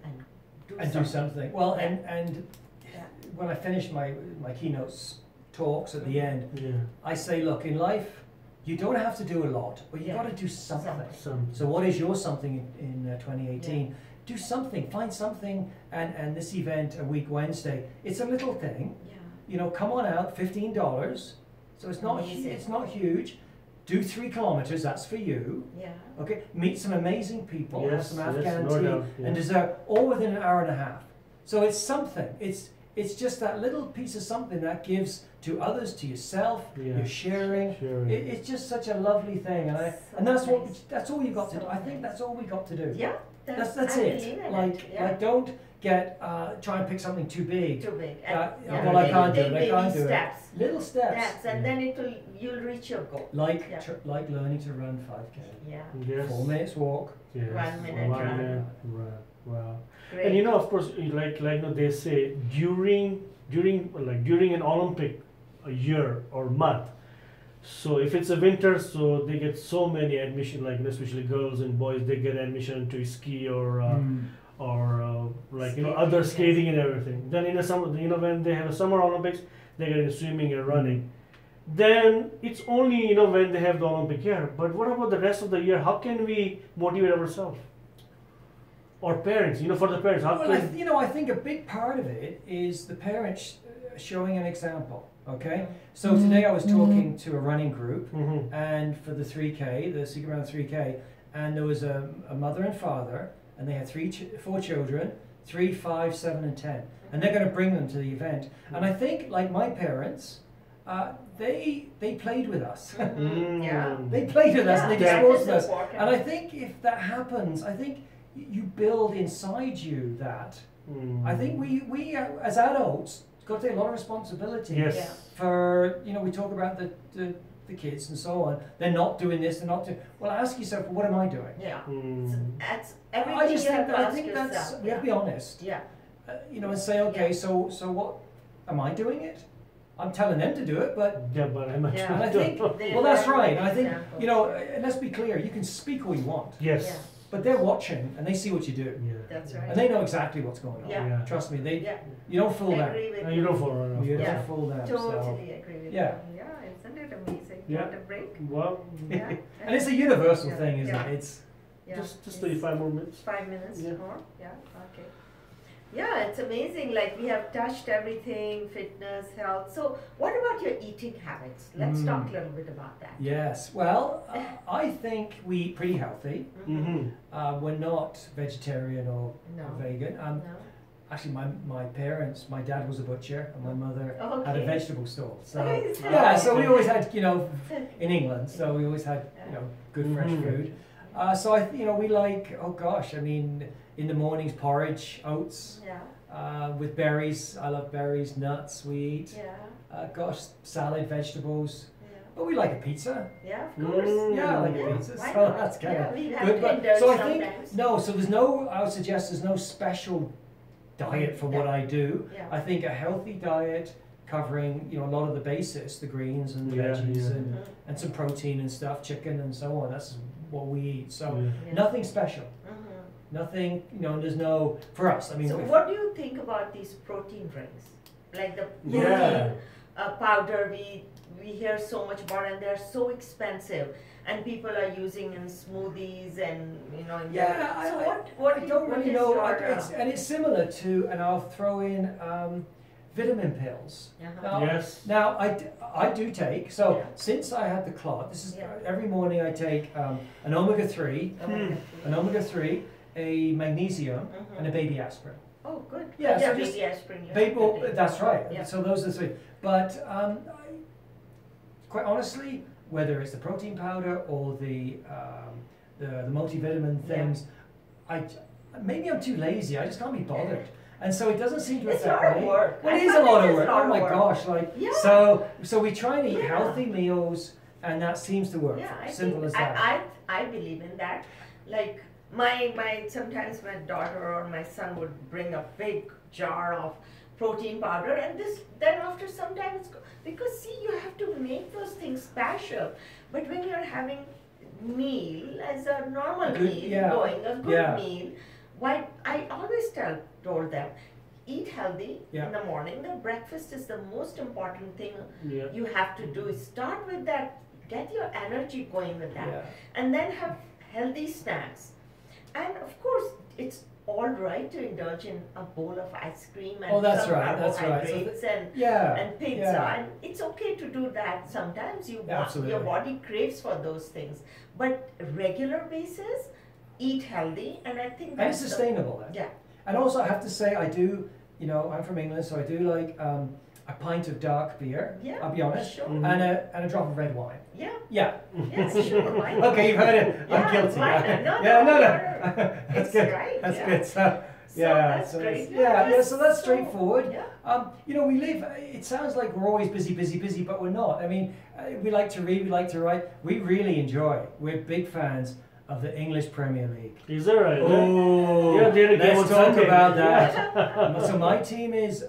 and do something. Well, Yeah. and Yeah. when I finish my keynotes talks at the end, Yeah. I say, look, in life, you don't have to do a lot, but you Yeah. got to do something. Some. So what is your something in 2018? Do something, find something, and this event, a week Wednesday, it's a little thing. Yeah. You know, come on out, $15. So it's not Amazing. it's not huge. Do 3 kilometers, that's for you. Yeah. Okay, meet some amazing people, have Yes, some yes, Afghan no tea, doubt, yeah. and dessert, all within an hour and a half. So it's something. It's just that little piece of something that gives to others, to yourself. Yeah. You're sharing. Sharing. It's just such a lovely thing, and that's all you got to do. I think that's all we got to do. Yeah. That's I it. believe in Like it. Yeah. don't get try and pick something too big. Too big. Well, I can't do it. I Take can't baby do steps. it. Little steps. Steps, and then you'll reach your goal. Like Yeah. like learning to run 5K. Yeah. Yes. 4 minutes walk. Yes. 1 minute 1 run. minute. Right. Wow. Great. And you know, of course, they say during an Olympic a year or month. So if it's a winter, so they get so many admission, like especially girls and boys, they get admission to ski or other skating and everything. Then in the summer, when they have a summer Olympics, they get into swimming and running. Then it's only when they have the Olympic year. But what about the rest of the year? How can we motivate ourselves? Or parents, for the parents, how Well, can I think a big part of it is the parents showing an example. Okay, so today I was talking to a running group, Mhm. and for the 3K, the Secret Marathon 3K, and there was a mother and father, and they had 4 children, 3, 5, 7, and 10, and they're going to bring them to the event. And I think, like my parents, they played with us. Yeah. They played with us, and they Yeah, disposed that with is us. important. And I think if that happens, I think you build inside you that. I think we as adults got to take a lot of responsibility. Yes. For we talk about the kids and so on. They're not doing this. They're not doing. Well, ask yourself, what am I doing? Yeah. Mm. So that's everything I just you have think to I ask think yourself. that's we have to be honest. Yeah. And say, okay, so what? Am I doing it? I'm telling them to do it, but Yeah, but I'm not Yeah. sure. and I think They well, that's learn right. And I think examples. let's be clear. You can speak all you want, Yes. Yeah. but they're watching and they see what you do, Yeah. That's right. and they know exactly what's going on. Yeah. Yeah. Trust me, Yeah. you don't fool I them. agree with No, you don't follow enough. You Yeah. don't fool them. So. Totally agree with Yeah. you. Yeah, isn't it amazing? Yeah. Want a break? Well, Yeah. And it's a universal Yeah. thing, isn't Yeah. it? It's Yeah. just It's 35 more minutes. 5 minutes Yeah. more? Yeah, okay. Yeah, it's amazing. Like we have touched everything, fitness, health. So what about your eating habits? Let's talk a little bit about that. yes. Well, I think we eat pretty healthy. Mm-hmm. We're not vegetarian or No. vegan. No? Actually, my parents, my dad was a butcher, and my mother had a Okay. vegetable stall. So Nice. yeah, so we always had, in England, so we always had, good fresh Mhm. food. So we like, oh gosh, I mean, in the mornings porridge, oats, Yeah. with berries. I love berries, nuts. We eat. Yeah. Salad, vegetables. Yeah. But we like a pizza. Yeah, of course. Yeah, I like Yeah, a pizza. why So not? that's kind Yeah, of we have good. to But, indulge so I think sometimes. so. I would suggest there's no special diet for what I do. Yeah. I think a healthy diet covering a lot of the basics, the greens and the Yeah, veggies yeah. and, and some protein and stuff, chicken and so on. That's what we eat. So Yeah. nothing special. Mhm. Nothing. There's no for us. I mean, So if- what do you think about these protein drinks? Like the Yeah. protein powder we hear so much about, and they're so expensive, and people are using in smoothies and in Yeah, so I what don't what really is know. your, And it's similar to, and I'll throw in vitamin pills. Uh-huh. Now, Yes. Now I do take, so Yeah. since I had the clot, this is Yeah. every morning I take an omega-3, Oh, a magnesium, Mhm. and a baby aspirin. Oh, good. Yeah, so baby just aspirin. you Baby, have to take. that's right. Yeah. So those are the three. But quite honestly, whether it's the protein powder or the multivitamin Yeah. things, maybe I'm too lazy. I just can't be bothered. And so it doesn't seem to It's a affect lot of me. work. Well, it I is a find lot it of is work. a lot Oh of my work. gosh! Like Yeah. so we try and eat Yeah. healthy meals, and that seems to work. Yeah, I Simple think as that. I believe in that. Like my sometimes my daughter or my son would bring a big jar of protein powder, and then after some time because see, you have to make those things special. But when you're having meal as a normal Good- meal, yeah, a good yeah. meal, why I always told them, eat healthy Yeah. in the morning. The breakfast is the most important thing Yeah. you have to do. Is start with that, get your energy going with that, Yeah. and then have healthy snacks. And of course, it's all right to indulge in a bowl of ice cream and Oh, that's some right, that's right. So carbohydrates Yeah. and pizza, Yeah. and it's okay to do that. Sometimes Absolutely. your body craves for those things, but regular basis, eat healthy, and I think And that's it's sustainable then. Yeah. And also I have to say I do, I'm from England, so I do like a pint of dark beer, Yeah, I'll be honest, sure. Mhm. and a drop of red wine. Yeah. Yeah. Yes, sure. Why not? Okay, you've heard it. Yeah, I'm guilty. why not? Yeah, No, no. It's That's good. right, That's yeah. good. So, So yeah, that's so great. it's- yeah, so that's So- straightforward. Yeah. We live, it sounds like we're always busy, but we're not. I mean, we like to read, we like to write. We really enjoy. We're big fans of the English Premier League. Is that right? Oh, Yeah, they had a game let's on talk Sunday. about that. So my team is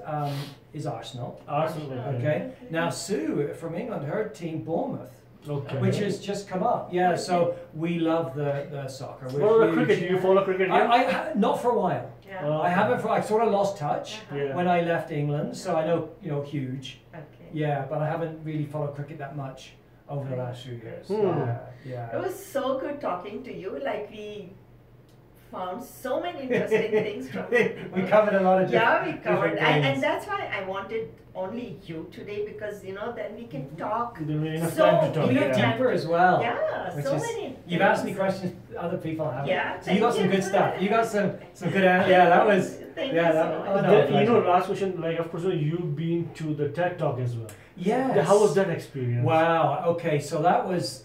Arsenal. Arsenal. Okay. Now Sue from England, her team Bournemouth, Okay. which has just come up. Yeah. So we love the soccer. We're What about huge. cricket? Do you follow cricket? Not for a while. Yeah. Oh. I haven't. I sort of lost touch Yeah. when I left England. So I know huge. Okay. Yeah, but I haven't really followed cricket that much over the last few years. Hmm. Yeah. It was so good talking to you. Like we found so many interesting things from We covered a lot of Yeah, we covered, different things. and that's why I wanted only you today, because then we can talk. You don't have enough So, time to talk. We go Yeah. deeper as well. Yeah, Which so is, many. you've asked me things. questions other people haven't. Yeah, So you got thank some you good for stuff. that. You got some good. Yeah, that was. Thank yeah, you that. so Oh much. no. Then, pleasure. last question, like, of course, you've been to the TED Talk as well. Yes. How was that experience? Wow. Okay. So that was.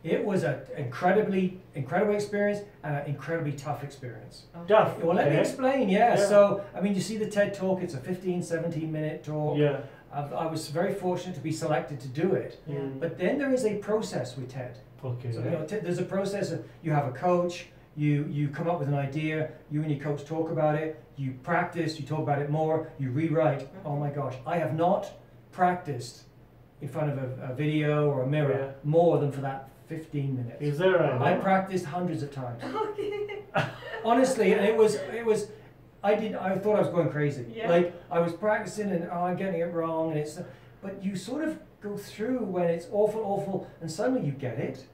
It was an incredible experience and an incredibly tough experience. Tough. Well, let me explain. Yeah. So, I mean, you see the TED Talk. It's a 15, 17-minute talk. Yeah. I was very fortunate to be selected to do it. Yeah. But then there is a process with TED. Okay. So, you know, there's a process of you have a coach. You come up with an idea. You and your coach talk about it. You practice. You talk about it more. You rewrite. Oh my gosh, I have not practiced in front of a video or a mirror more than for that 15 minutes. Is that right? I practiced hundreds of times. Okay. Honestly, and it was. I thought I was going crazy. Yeah. Like I was practicing and I'm getting it wrong, and but you sort of go through when it's awful, and suddenly you get it,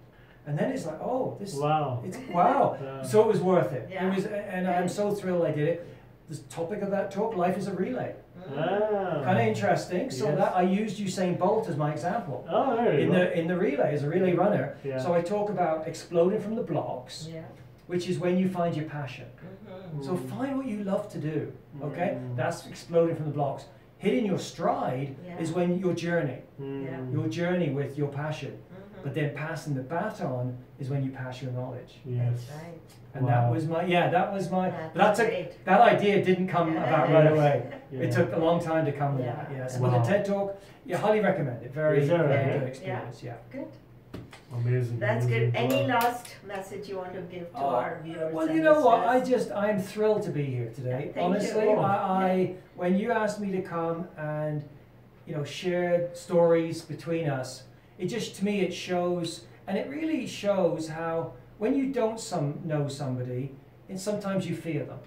and then it's like, oh, this. Wow. It's wow. Yeah. So it was worth it. Yeah. It was, and I'm so thrilled I did it. The topic of that talk, life is a relay. Ah. Kind of interesting. So Yes. that I used Usain Bolt as my example. Oh, there you go. In the relay, as a relay runner. Yeah. So I talk about exploding from the blocks, Yeah. which is when you find your passion. So find what you love to do. Okay, that's exploding from the blocks. Hitting your stride is when your journey with your passion. But then passing the baton is when you pass your knowledge. Yes. That's right. And Wow. that was my. That's But great. that idea didn't come about right away. Yeah. It took a long time to come with Yeah. that. Yes. Wow. But the TED Talk, highly recommend it. Very, Is that very right? good experience. Yeah. Good. Amazing. That's amazing. good. Any Wow. last message you want to give to our viewers? Well, and you know what? listeners? I'm thrilled to be here today. Thank Honestly, you. I when you asked me to come and share stories between us, it just to me it shows, and it really shows how when you don't know somebody, and sometimes you fear them.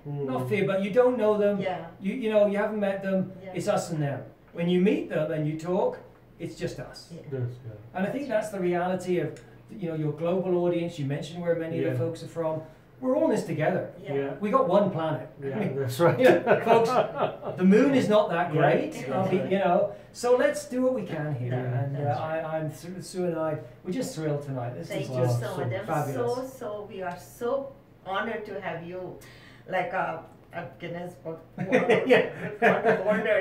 Not fear, but you don't know them. Yeah. You haven't met them. Yeah. It's us and them. When you meet them and you talk, it's just us. Yeah. Yes, yeah. And I think that's the reality of your global audience. You mentioned where many of the folks are from. We're all in this together. Yeah. Yeah. We got one planet. Yeah, that's right. Folks, the moon is not that great. Yeah. So let's do what we can here. Yeah, And I'm Sue and I. We're just thrilled tonight. This Thank is you just so much. I'm fabulous. we are so honored to have you, like a Guinness Book Yeah. holder,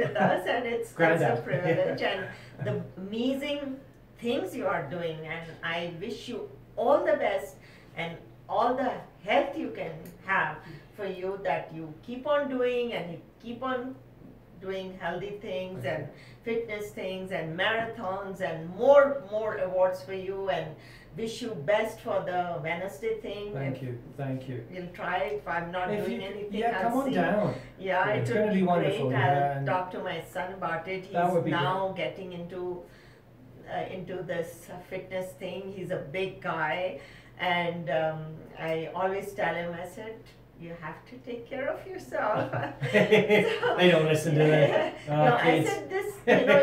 with us, and it's a Granddad. privilege and the amazing things you are doing, and I wish you all the best and all the health you can have for you, that you keep on doing and you keep on doing healthy things and fitness things and marathons and more awards for you, and wish you best for the Wednesday thing. Thank you. We'll try. If I'm not doing anything, I'll come on see. down. Yeah, It's it gonna would be be wonderful, great. yeah, I'll and talk to my son about it. That would He's be now getting into this fitness thing. He's a big guy, and I always tell him, I said, you have to take care of yourself. They don't listen, do they? No, I Kids. said this,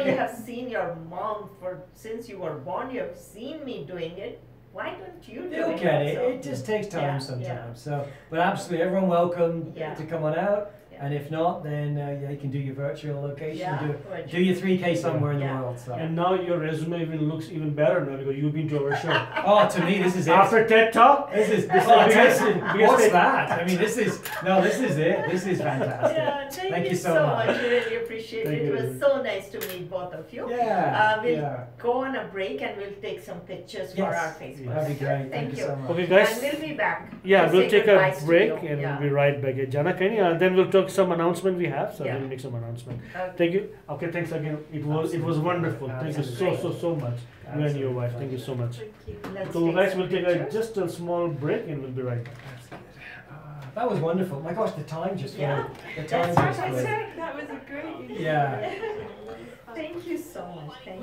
you have seen your mom since you were born, you have seen me doing it. Why don't you do They'll it? get it. also? It just takes time Yeah, sometimes. So, but absolutely, everyone welcome Yeah. to come on out. Yeah. And if not, then you can do your virtual location. Yeah, Do your 3K somewhere in Yeah. the world. So. And now your resume even looks even better now because you've been to our show. Oh, to me, this is it. After TED Talk, This is biggest- what's biggest- that? I mean, this is it. This is fantastic. Yeah, thank you so much. We really appreciate Thank it. you. It was so nice to meet both of you. Yeah. We'll yeah. go on a break and we'll take some pictures for Yes. our Facebook. That'd be great. Thank you you. so much. Okay, guys. And we'll be back. Yeah, to we'll say take a goodbyes to break you. and Yeah. we'll be right back. Jana, can you? And then we'll talk some announcement we have. So Yeah. we'll make some announcement. Okay. Thank you. Okay, thanks again. It was Absolutely. wonderful. Thank you so much. You and your wife. Thank you so much. Thank you. Let's So take guys, some we'll take pictures. just a small break and we'll be right back. That was wonderful. My gosh, the time just Yeah. flew. The time That's what just I flew. said. That was a great. Yeah. Thank you so much. Thank